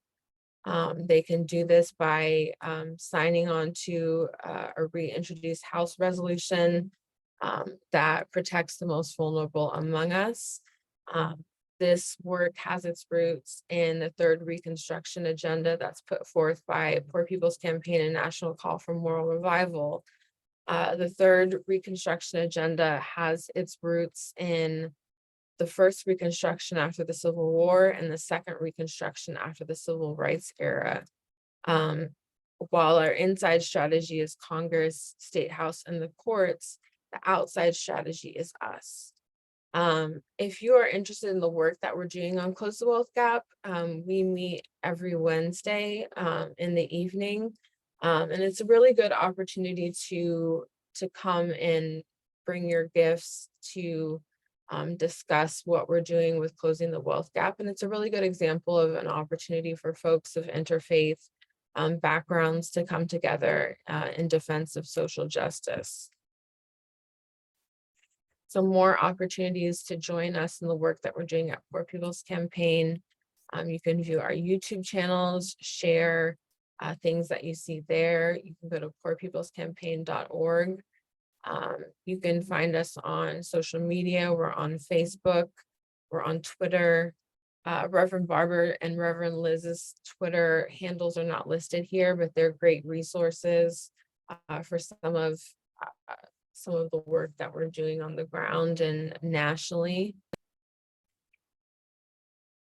They can do this by signing on to a reintroduced House resolution that protects the most vulnerable among us. This work has its roots in the third Reconstruction agenda that's put forth by Poor People's Campaign and National Call for Moral Revival. The third Reconstruction agenda has its roots in the first Reconstruction after the Civil War and the second Reconstruction after the Civil Rights era. While our inside strategy is Congress, State House, and the courts, the outside strategy is us. If you are interested in the work that we're doing on Close the Wealth Gap, we meet every Wednesday in the evening. And it's a really good opportunity to come and bring your gifts to discuss what we're doing with closing the wealth gap. And it's a really good example of an opportunity for folks of interfaith backgrounds to come together in defense of social justice. So more opportunities to join us in the work that we're doing at Poor People's Campaign. You can view our YouTube channels, share things that you see there. You can go to poorpeoplescampaign.org. You can find us on social media. We're on Facebook, we're on Twitter. Reverend Barber and Reverend Liz's Twitter handles are not listed here, but they're great resources for some of the work that we're doing on the ground and nationally.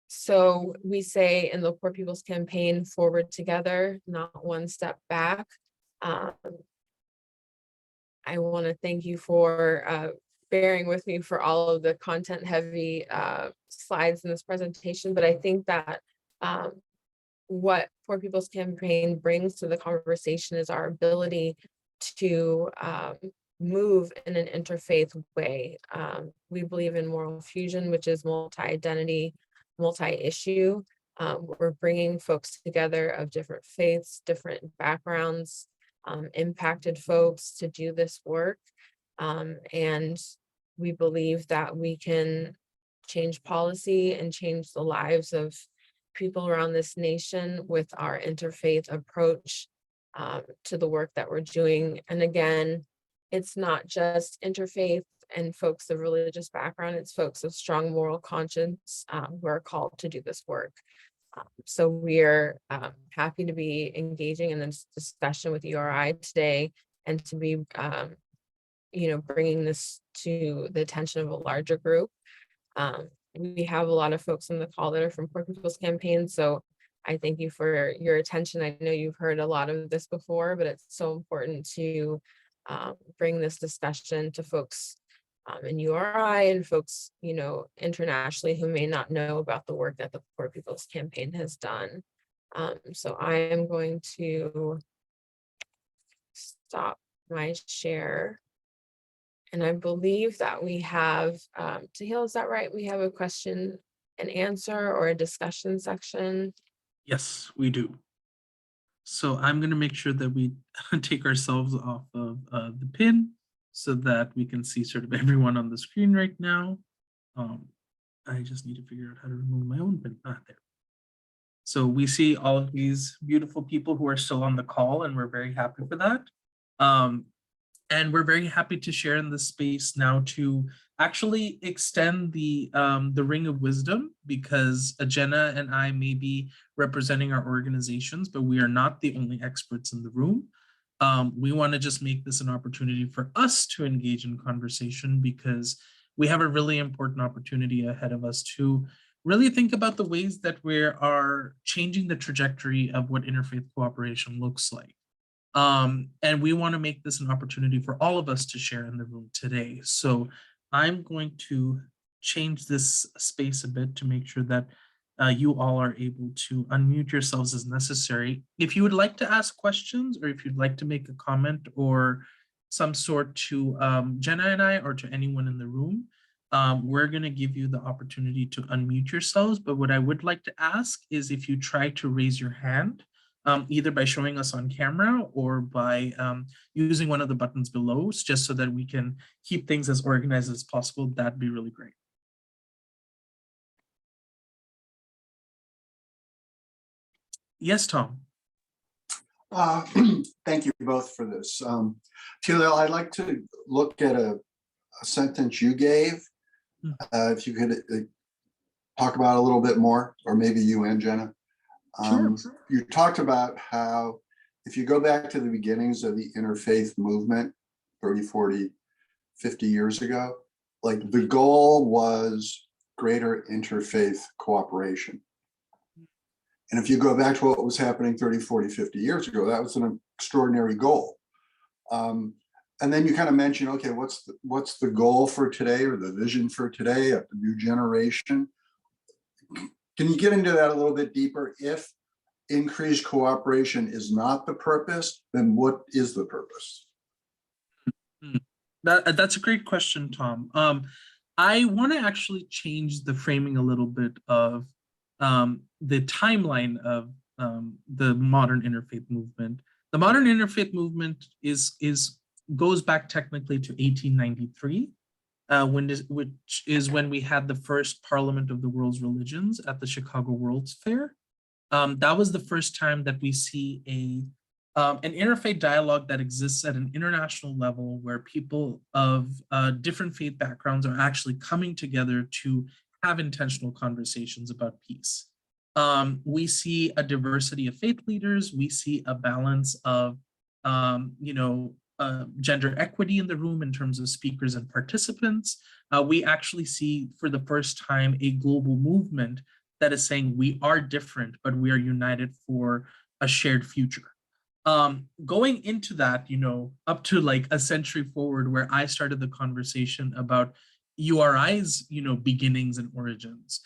So we say in the Poor People's Campaign, forward together, not one step back. I want to thank you for bearing with me for all of the content heavy slides in this presentation, but I think that what Poor People's Campaign brings to the conversation is our ability to move in an interfaith way. We believe in moral fusion, which is multi-identity, multi-issue. We're bringing folks together of different faiths, different backgrounds, impacted folks to do this work. And we believe that we can change policy and change the lives of people around this nation with our interfaith approach to the work that we're doing. And again, it's not just interfaith and folks of religious background, it's folks of strong moral conscience who are called to do this work. So we're happy to be engaging in this discussion with URI today and to be, bringing this to the attention of a larger group. We have a lot of folks on the call that are from Poor People's Campaign, so I thank you for your attention. I know you've heard a lot of this before, but it's so important to bring this discussion to folks in URI and folks, internationally who may not know about the work that the Poor People's Campaign has done. So I am going to stop my share. And I believe that we have, Tahil, is that right? We have a question and answer or a discussion section. Yes, we do. So I'm going to make sure that we take ourselves off of the pin so that we can see sort of everyone on the screen right now. I just need to figure out how to remove my own pin. There. So we see all of these beautiful people who are still on the call, and we're very happy for that. And we're very happy to share in this space now to actually extend the ring of wisdom, because Jenna and I may be representing our organizations, but we are not the only experts in the room. We want to just make this an opportunity for us to engage in conversation, because we have a really important opportunity ahead of us to really think about the ways that we are changing the trajectory of what interfaith cooperation looks like. And we want to make this an opportunity for all of us to share in the room today. So I'm going to change this space a bit to make sure that you all are able to unmute yourselves as necessary. If you would like to ask questions, or if you'd like to make a comment or some sort to Jenna and I, or to anyone in the room, we're going to give you the opportunity to unmute yourselves. But what I would like to ask is if you try to raise your hand, either by showing us on camera or by using one of the buttons below, just so that we can keep things as organized as possible, that'd be really great. Yes, Tom. Thank you both for this. Tilil, I'd like to look at a sentence you gave. If you could talk about it a little bit more, or maybe you and Jenna. Sure. You talked about how if you go back to the beginnings of the interfaith movement 30, 40, 50 years ago, like the goal was greater interfaith cooperation. And if you go back to what was happening 30, 40, 50 years ago, that was an extraordinary goal. And then you kind of mentioned, okay, what's the goal for today, or the vision for today of the new generation? Can you get into that a little bit deeper? If increased cooperation is not the purpose, then what is the purpose? That's a great question, Tom. I want to actually change the framing a little bit of the timeline of the modern interfaith movement. The modern interfaith movement goes back technically to 1893. Which is when we had the first Parliament of the World's Religions at the Chicago World's Fair. That was the first time that we see an interfaith dialogue that exists at an international level, where people of different faith backgrounds are actually coming together to have intentional conversations about peace. We see a diversity of faith leaders. We see a balance of, gender equity in the room in terms of speakers and participants. We actually see for the first time a global movement that is saying we are different, but we are united for a shared future. Going into that, up to like a century forward, where I started the conversation about URI's, beginnings and origins.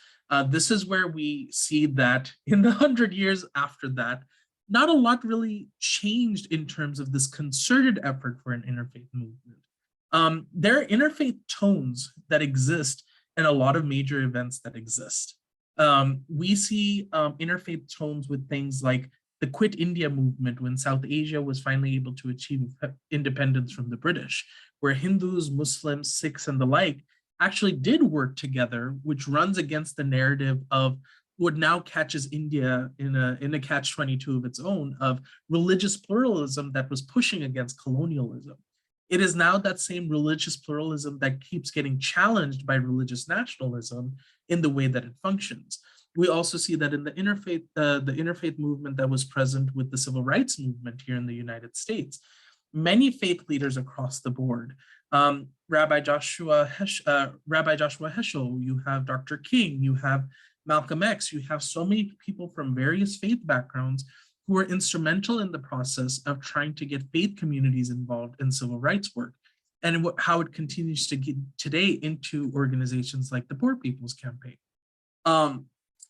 This is where we see that in the 100 years after that, not a lot really changed in terms of this concerted effort for an interfaith movement. There are interfaith tones that exist in a lot of major events that exist. We see interfaith tones with things like the Quit India movement, when South Asia was finally able to achieve independence from the British, where Hindus, Muslims, Sikhs, and the like actually did work together, which runs against the narrative of what now catches India in a catch-22 of its own, of religious pluralism that was pushing against colonialism. It is now that same religious pluralism that keeps getting challenged by religious nationalism in the way that it functions. We also see that in the interfaith movement that was present with the civil rights movement here in the United States. Many faith leaders across the board, Rabbi Joshua Heschel, you have Dr. King, you have Malcolm X, you have so many people from various faith backgrounds who are instrumental in the process of trying to get faith communities involved in civil rights work, and how it continues to get today into organizations like the Poor People's Campaign.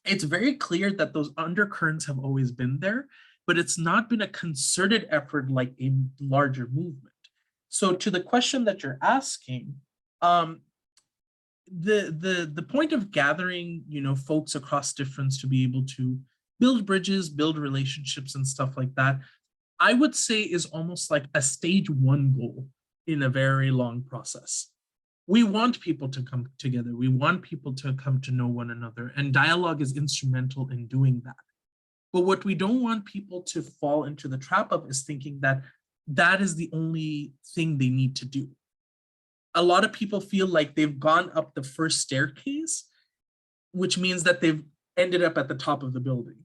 It's very clear that those undercurrents have always been there, but it's not been a concerted effort like a larger movement. So to the question that you're asking, the point of gathering, folks across difference to be able to build bridges, build relationships and stuff like that, I would say is almost like a stage one goal in a very long process. We want people to come together. We want people to come to know one another, and dialogue is instrumental in doing that. But what we don't want people to fall into the trap of is thinking that that is the only thing they need to do. A lot of people feel like they've gone up the first staircase, which means that they've ended up at the top of the building.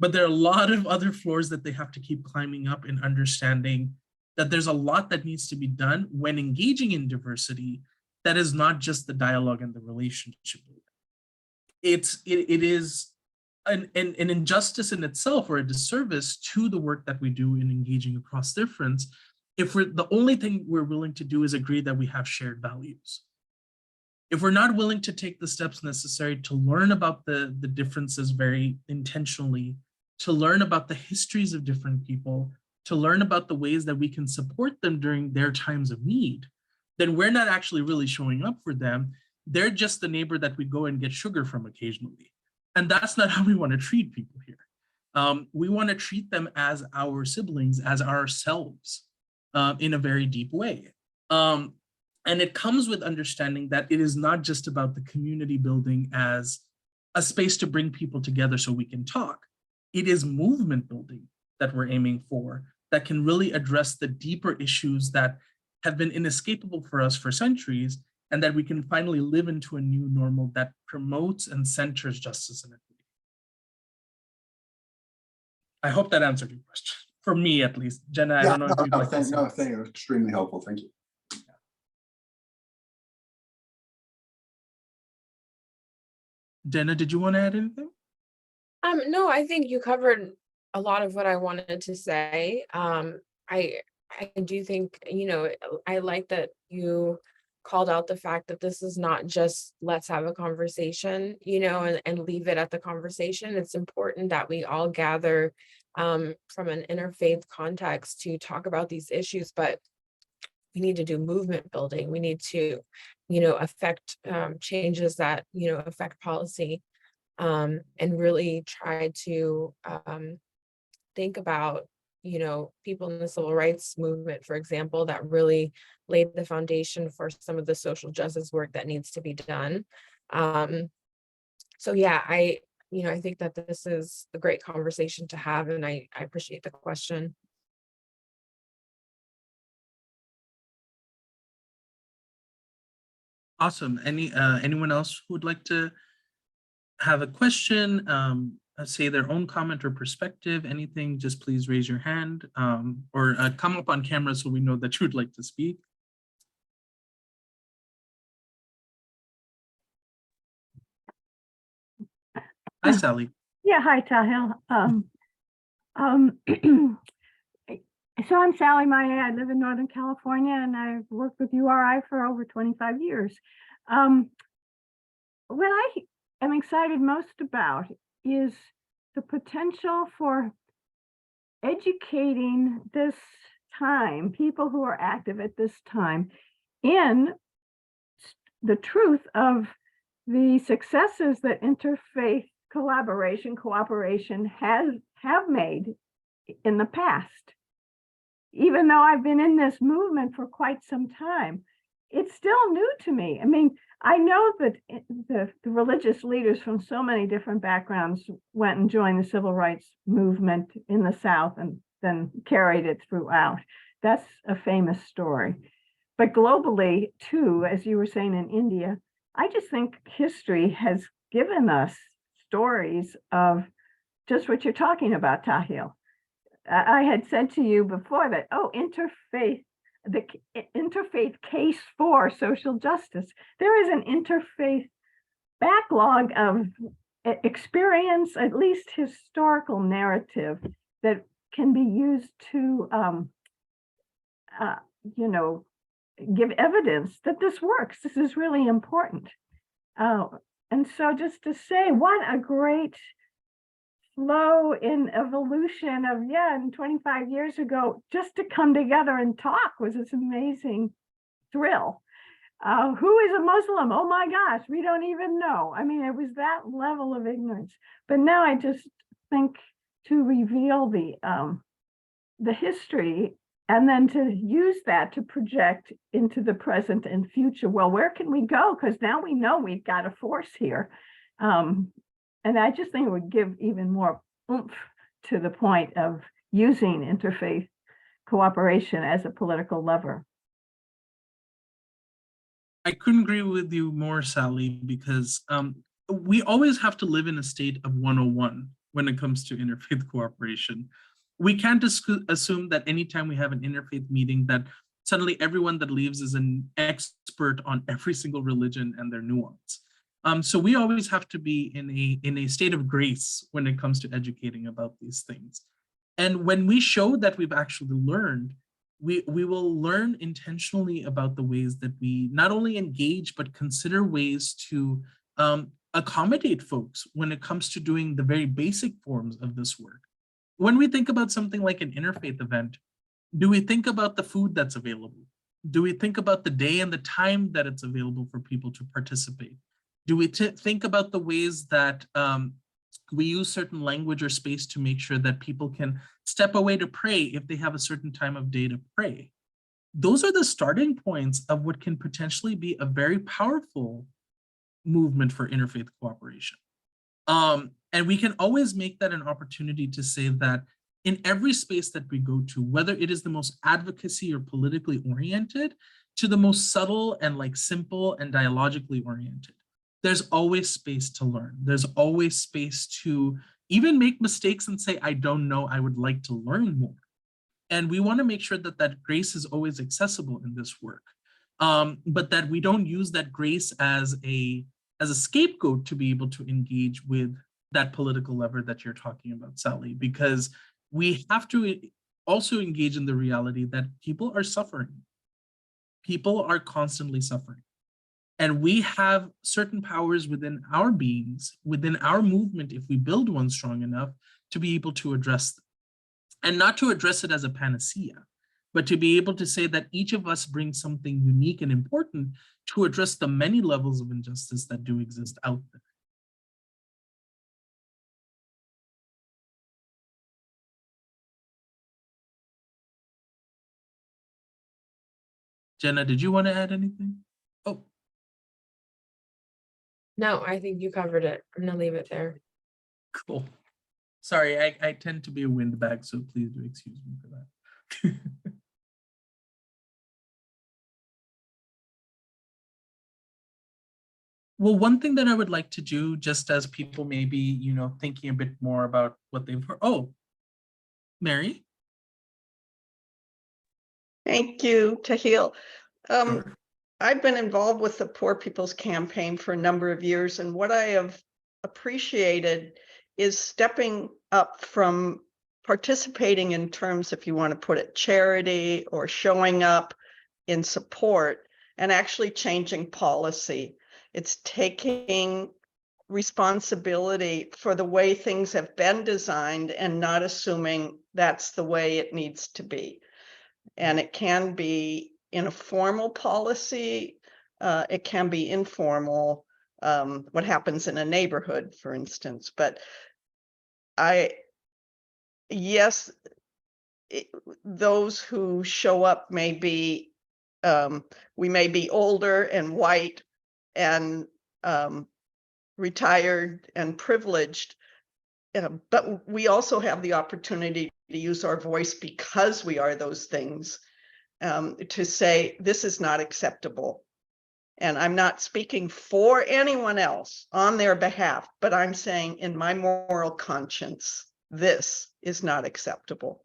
But there are a lot of other floors that they have to keep climbing up in understanding that there's a lot that needs to be done when engaging in diversity that is not just the dialogue and the relationship. It is an injustice in itself, or a disservice to the work that we do in engaging across difference if the only thing we're willing to do is agree that we have shared values. If we're not willing to take the steps necessary to learn about the differences very intentionally, to learn about the histories of different people, to learn about the ways that we can support them during their times of need, then we're not actually really showing up for them. They're just the neighbor that we go and get sugar from occasionally. And that's not how we want to treat people here. We want to treat them as our siblings, as ourselves, in a very deep way. And it comes with understanding that it is not just about the community building as a space to bring people together so we can talk. It is movement building that we're aiming for that can really address the deeper issues that have been inescapable for us for centuries, and that we can finally live into a new normal that promotes and centers justice and equity. I hope that answered your question. For me, at least. Jenna, I don't know if you'd like to say. No, thank you. Extremely helpful. Thank you. Jenna, did you want to add anything? No, I think you covered a lot of what I wanted to say. I do think, I like that you called out the fact that this is not just let's have a conversation, and leave it at the conversation. It's important that we all gather from an interfaith context to talk about these issues, but we need to do movement building. We need to, affect changes that, affect policy, and really try to think about, people in the civil rights movement, for example, that really laid the foundation for some of the social justice work that needs to be done. So yeah, I think that this is a great conversation to have, and I appreciate the question. Awesome. Anyone else who would like to have a question, say their own comment or perspective, anything, just please raise your hand, or come up on camera so we know that you would like to speak. Hi, Sally. Yeah, hi, Tahil. So I'm Sally Maya. I live in Northern California, and I've worked with URI for over 25 years. What I am excited most about is the potential for educating this time, people who are active at this time, in the truth of the successes that interfaith cooperation have made in the past. Even though I've been in this movement for quite some time, it's still new to me. I mean, I know that the religious leaders from so many different backgrounds went and joined the civil rights movement in the South and then carried it throughout. That's a famous story. But globally too, as you were saying in India, I just think history has given us stories of just what you're talking about, Tahil. I had said to you before that, oh, the interfaith case for social justice. There is an interfaith backlog of experience, at least historical narrative, that can be used to, give evidence that this works. This is really important. And so just to say, what a great flow in evolution of, and 25 years ago, just to come together and talk was this amazing thrill. Who is a Muslim? Oh my gosh, we don't even know. I mean, it was that level of ignorance. But now I just think to reveal the history and then to use that to project into the present and future. Well, where can we go? Because now we know we've got a force here. And I just think it would give even more oomph to the point of using interfaith cooperation as a political lever. I couldn't agree with you more, Sally, because we always have to live in a state of 101 when it comes to interfaith cooperation. We can't assume that anytime we have an interfaith meeting that suddenly everyone that leaves is an expert on every single religion and their nuance. So we always have to be in a state of grace when it comes to educating about these things. And when we show that we've actually learned, we will learn intentionally about the ways that we not only engage, but consider ways to accommodate folks when it comes to doing the very basic forms of this work. When we think about something like an interfaith event, do we think about the food that's available? Do we think about the day and the time that it's available for people to participate? Do we think about the ways that we use certain language or space to make sure that people can step away to pray if they have a certain time of day to pray? Those are the starting points of what can potentially be a very powerful movement for interfaith cooperation. And we can always make that an opportunity to say that in every space that we go to, whether it is the most advocacy or politically oriented to the most subtle and like simple and dialogically oriented, there's always space to learn. There's always space to even make mistakes and say, I don't know, I would like to learn more. And we want to make sure that that grace is always accessible in this work, but that we don't use that grace as a scapegoat to be able to engage with that political lever that you're talking about, Sally, because we have to also engage in the reality that people are suffering. People are constantly suffering. And we have certain powers within our beings, within our movement, if we build one strong enough, to be able to address them. And not to address it as a panacea, but to be able to say that each of us brings something unique and important to address the many levels of injustice that do exist out there. Jenna, did you want to add anything? Oh. No, I think you covered it. I'm gonna leave it there. Cool. Sorry, I tend to be a windbag, so please do excuse me for that. Well, one thing that I would like to do, just as people may be, thinking a bit more about what they've heard. Oh, Mary? Thank you, Tahil. Sure. I've been involved with the Poor People's Campaign for a number of years, and what I have appreciated is stepping up from participating in terms, if you want to put it, charity or showing up in support, and actually changing policy. It's taking responsibility for the way things have been designed and not assuming that's the way it needs to be. And it can be in a formal policy, it can be informal, what happens in a neighborhood, for instance. But yes, those who show up may be, we may be older and white and retired and privileged, but we also have the opportunity to use our voice because we are those things to say this is not acceptable. And I'm not speaking for anyone else on their behalf, but I'm saying in my moral conscience, this is not acceptable.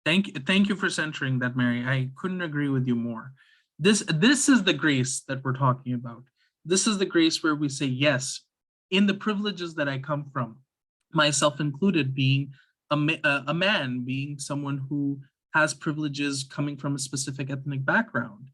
Thank you for centering that, Mary. I couldn't agree with you more. This is the grace that we're talking about. This is the grace where we say, yes, in the privileges that I come from, myself included, being a man, being someone who has privileges coming from a specific ethnic background.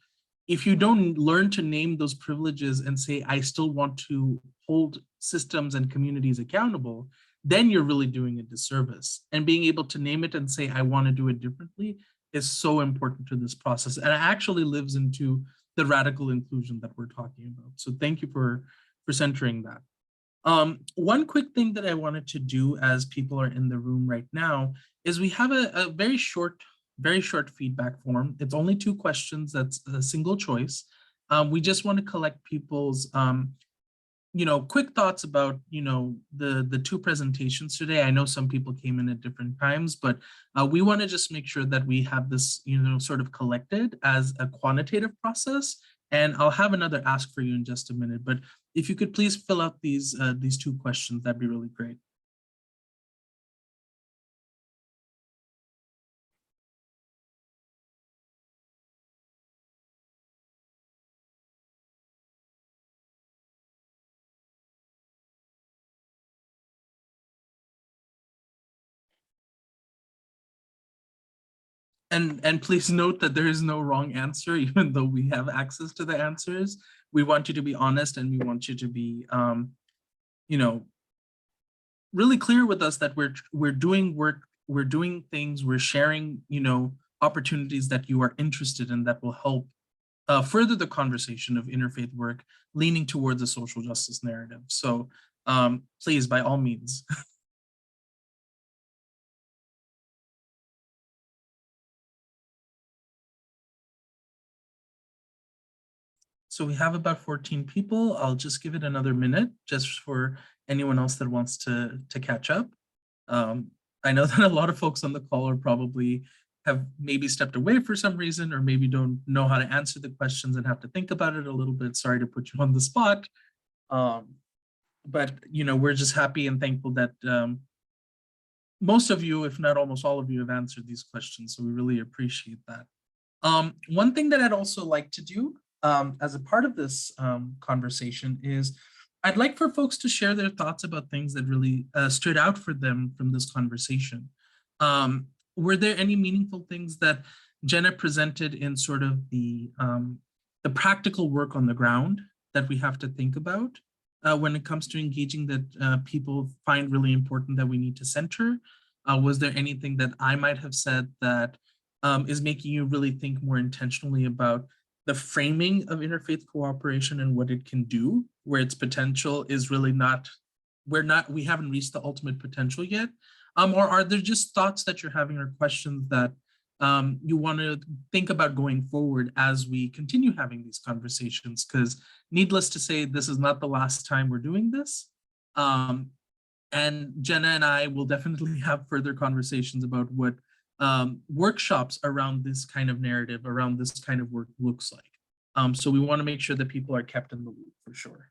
If you don't learn to name those privileges and say, I still want to hold systems and communities accountable, then you're really doing a disservice. And being able to name it and say, I want to do it differently is so important to this process. And it actually lives into the radical inclusion that we're talking about. So thank you for centering that. One quick thing that I wanted to do as people are in the room right now is we have a very short feedback form. It's only 2 questions. That's a single choice. We just want to collect people's quick thoughts about, the 2 presentations today. I know some people came in at different times, but we want to just make sure that we have this, sort of collected as a quantitative process. And I'll have another ask for you in just a minute, but if you could please fill out these 2 questions, that'd be really great. And please note that there is no wrong answer, even though we have access to the answers. We want you to be honest, and we want you to be, really clear with us that we're doing work, we're doing things, we're sharing, opportunities that you are interested in that will help further the conversation of interfaith work leaning towards a social justice narrative. So please, by all means. So we have about 14 people. I'll just give it another minute just for anyone else that wants to catch up. I know that a lot of folks on the call are probably have maybe stepped away for some reason, or maybe don't know how to answer the questions and have to think about it a little bit. Sorry to put you on the spot. But we're just happy and thankful that most of you, if not almost all of you, have answered these questions. So we really appreciate that. One thing that I'd also like to do as a part of this conversation is I'd like for folks to share their thoughts about things that really stood out for them from this conversation. Were there any meaningful things that Jenna presented in sort of the practical work on the ground that we have to think about when it comes to engaging that people find really important that we need to center? Was there anything that I might have said that is making you really think more intentionally about the framing of interfaith cooperation and what it can do, where its potential is really we haven't reached the ultimate potential yet? Or are there just thoughts that you're having or questions that you want to think about going forward as we continue having these conversations? Because needless to say, this is not the last time we're doing this. And Jenna and I will definitely have further conversations about what workshops around this kind of narrative, around this kind of work looks like. So we want to make sure that people are kept in the loop for sure.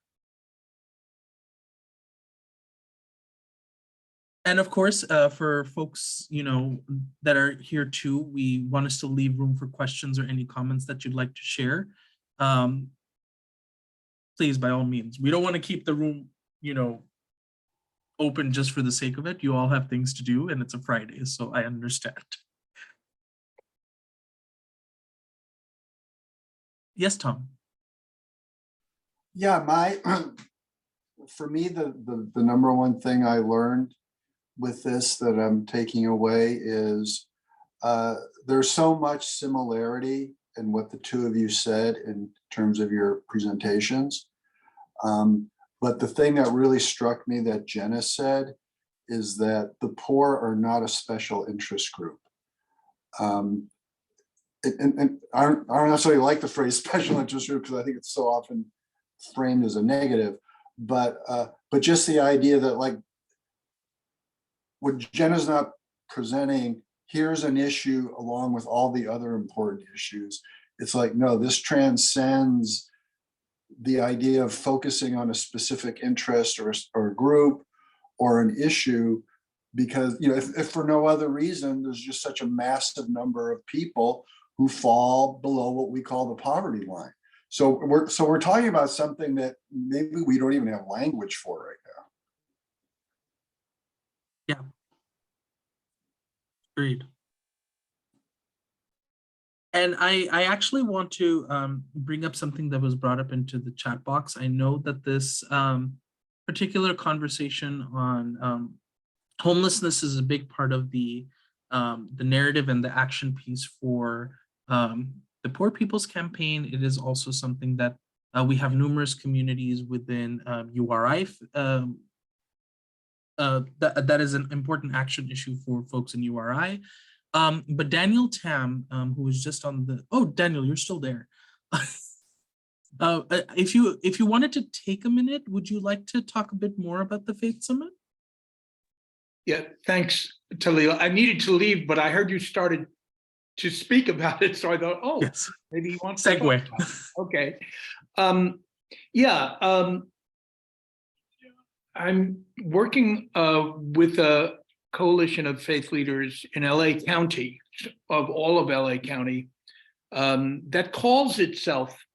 And of course, for folks, that are here too, we want us to leave room for questions or any comments that you'd like to share. Please, by all means, we don't want to keep the room, open just for the sake of it. You all have things to do and it's a Friday, so I understand. Yes, Tom. Yeah, for me, the number one thing I learned with this that I'm taking away is there's so much similarity in what the two of you said in terms of your presentations. But the thing that really struck me that Jenna said is that the poor are not a special interest group. And I don't necessarily like the phrase special interest group because I think it's so often framed as a negative, but just the idea that, like, what Jenna's not presenting here's an issue along with all the other important issues. It's like, no, this transcends the idea of focusing on a specific interest or group or an issue, because, you know, if for no other reason, there's just such a massive number of people who fall below what we call the poverty line. So we're talking about something that maybe we don't even have language for right now. Yeah. Agreed. And I actually want to bring up something that was brought up into the chat box. I know that this particular conversation on homelessness is a big part of the narrative and the action piece for the Poor People's Campaign. It is also something that we have numerous communities within URI. That is an important action issue for folks in URI. But Daniel Tam, who was just on the, oh, Daniel, you're still there. If you wanted to take a minute, would you like to talk a bit more about the Faith Summit? Yeah, thanks, Talil. I needed to leave, but I heard you started to speak about it, so I thought, oh, Yes. maybe he wants to talk Segue. about it. Okay. Yeah, I'm working with a coalition of faith leaders in LA County, of all of LA County, that calls itself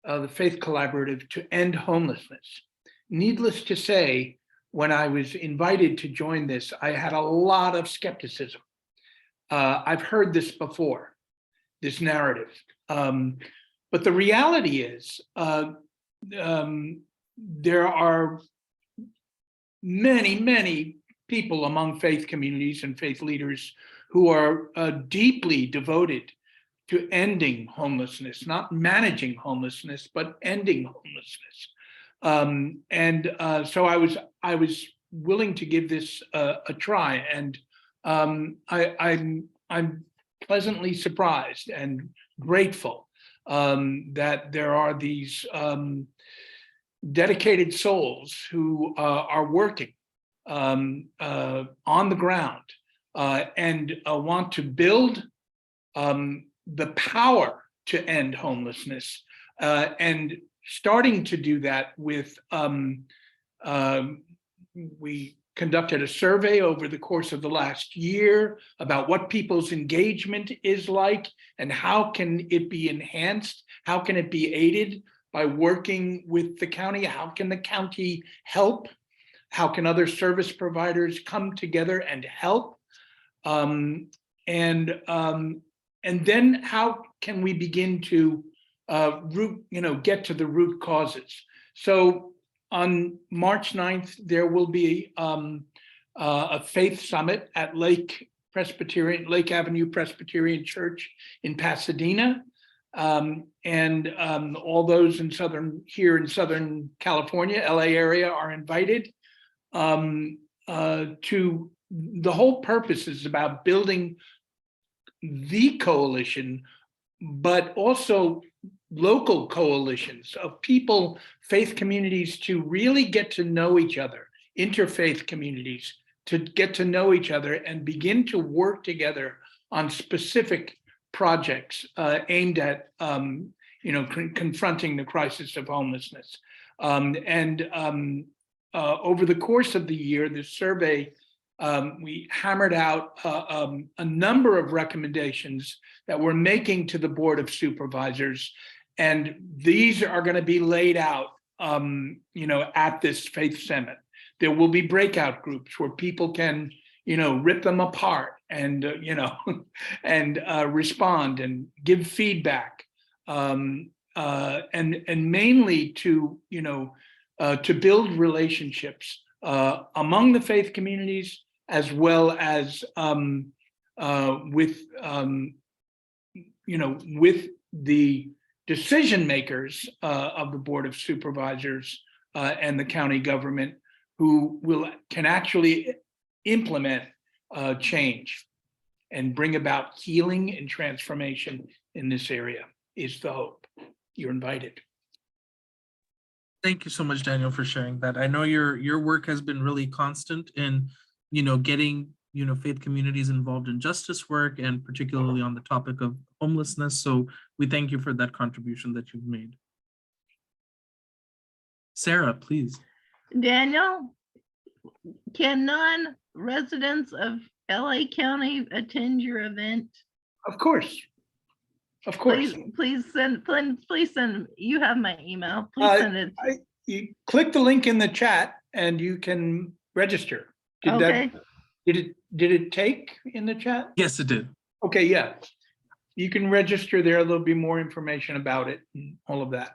the Faith Collaborative to End Homelessness. Needless to say, when I was invited to join this, I had a lot of skepticism. I've heard this before, this narrative. But the reality is, there are many people among faith communities and faith leaders who are deeply devoted to ending homelessness, not managing homelessness, but ending homelessness. So I was willing to give this a try, and I'm pleasantly surprised and grateful that there are these dedicated souls who are working on the ground and want to build the power to end homelessness, and starting to do that with, we conducted a survey over the course of the last year about what people's engagement is like and how can it be enhanced, how can it be aided by working with the county, how can the county help, how can other service providers come together and help, and then how can we begin to get to the root causes. So on March 9th, there will be a faith summit at Lake Avenue Presbyterian Church in Pasadena. And all those in Southern California, LA area are invited. To the whole purpose is about building the coalition, but also local coalitions of people, faith communities, to really get to know each other, interfaith communities, to get to know each other and begin to work together on specific projects aimed at confronting the crisis of homelessness. Over the course of the year, this survey, we hammered out a number of recommendations that we're making to the Board of Supervisors, and these are going to be laid out, at this faith summit. There will be breakout groups where people can, rip them apart and and respond and give feedback, and mainly to build relationships among the faith communities, as well as with the decision makers of the Board of Supervisors and the county government, who can actually implement change and bring about healing and transformation in this area, is the hope. You're invited. Thank you so much, Daniel, for sharing that. I know your work has been really constant in, getting faith communities involved in justice work, and particularly on the topic of homelessness. So we thank you for that contribution that you've made. Sarah, please. Daniel, can non-residents of LA County attend your event? Of course. Of course. Please send, you have my email. Please send it. You click the link in the chat and you can register. Okay. Did it take in the chat? Yes, it did. Okay, yeah. You can register there. There'll be more information about it and all of that.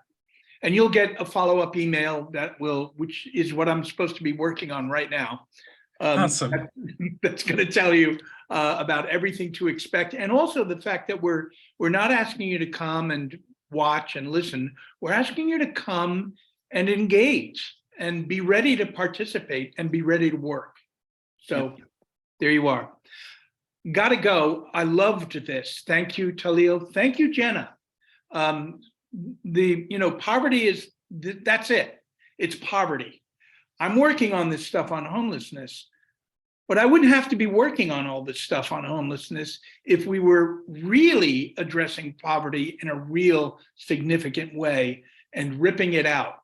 And you'll get a follow-up email which is what I'm supposed to be working on right now. Awesome. That's going to tell you about everything to expect, and also the fact that we're not asking you to come and watch and listen. We're asking you to come and engage and be ready to participate and be ready to work. So there you are. Got to go. I loved this. Thank you, Talil. Thank you, Jenna. Poverty is, that's it. It's poverty. I'm working on this stuff on homelessness, but I wouldn't have to be working on all this stuff on homelessness if we were really addressing poverty in a real significant way and ripping it out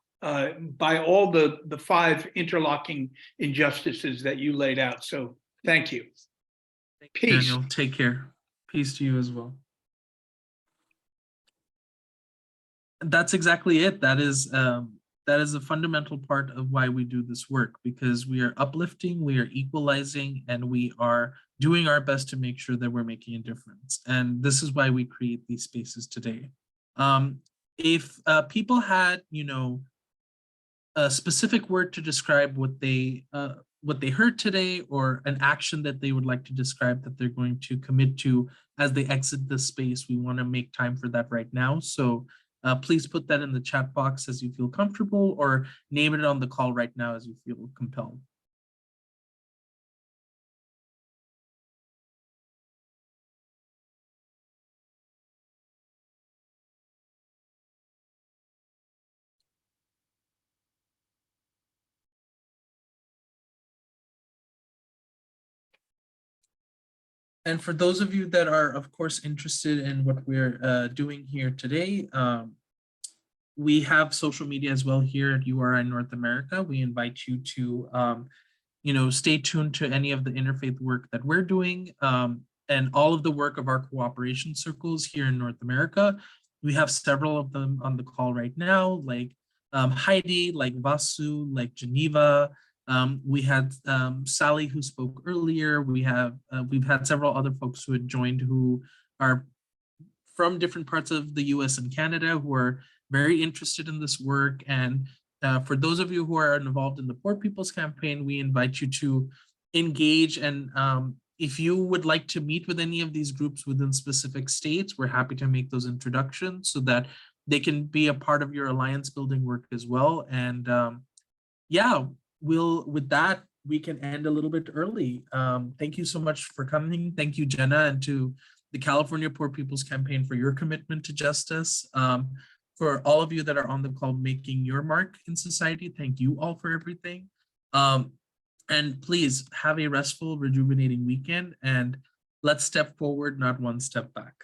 by all the 5 interlocking injustices that you laid out. So thank you. Peace. Daniel, take care. Peace to you as well. That's exactly it. That is a fundamental part of why we do this work, because we are uplifting, we are equalizing, and we are doing our best to make sure that we're making a difference. And this is why we create these spaces today. If people had, a specific word to describe what they heard today, or an action that they would like to describe that they're going to commit to as they exit this space, we want to make time for that right now. So please put that in the chat box as you feel comfortable, or name it on the call right now as you feel compelled. And for those of you that are, of course, interested in what we're doing here today, we have social media as well here at URI North America. We invite you to, stay tuned to any of the interfaith work that we're doing, and all of the work of our cooperation circles here in North America. We have several of them on the call right now, like Heidi, like Vasu, like Geneva. We had Sally, who spoke earlier. We've had several other folks who had joined who are from different parts of the US and Canada, who are very interested in this work. And for those of you who are involved in the Poor People's Campaign, we invite you to engage. And if you would like to meet with any of these groups within specific states, we're happy to make those introductions so that they can be a part of your alliance building work as well. And with that, we can end a little bit early. Thank you so much for coming. Thank you, Jenna, and to the California Poor People's Campaign for your commitment to justice. For all of you that are on the call making your mark in society, thank you all for everything. And please have a restful, rejuvenating weekend, and let's step forward, not one step back.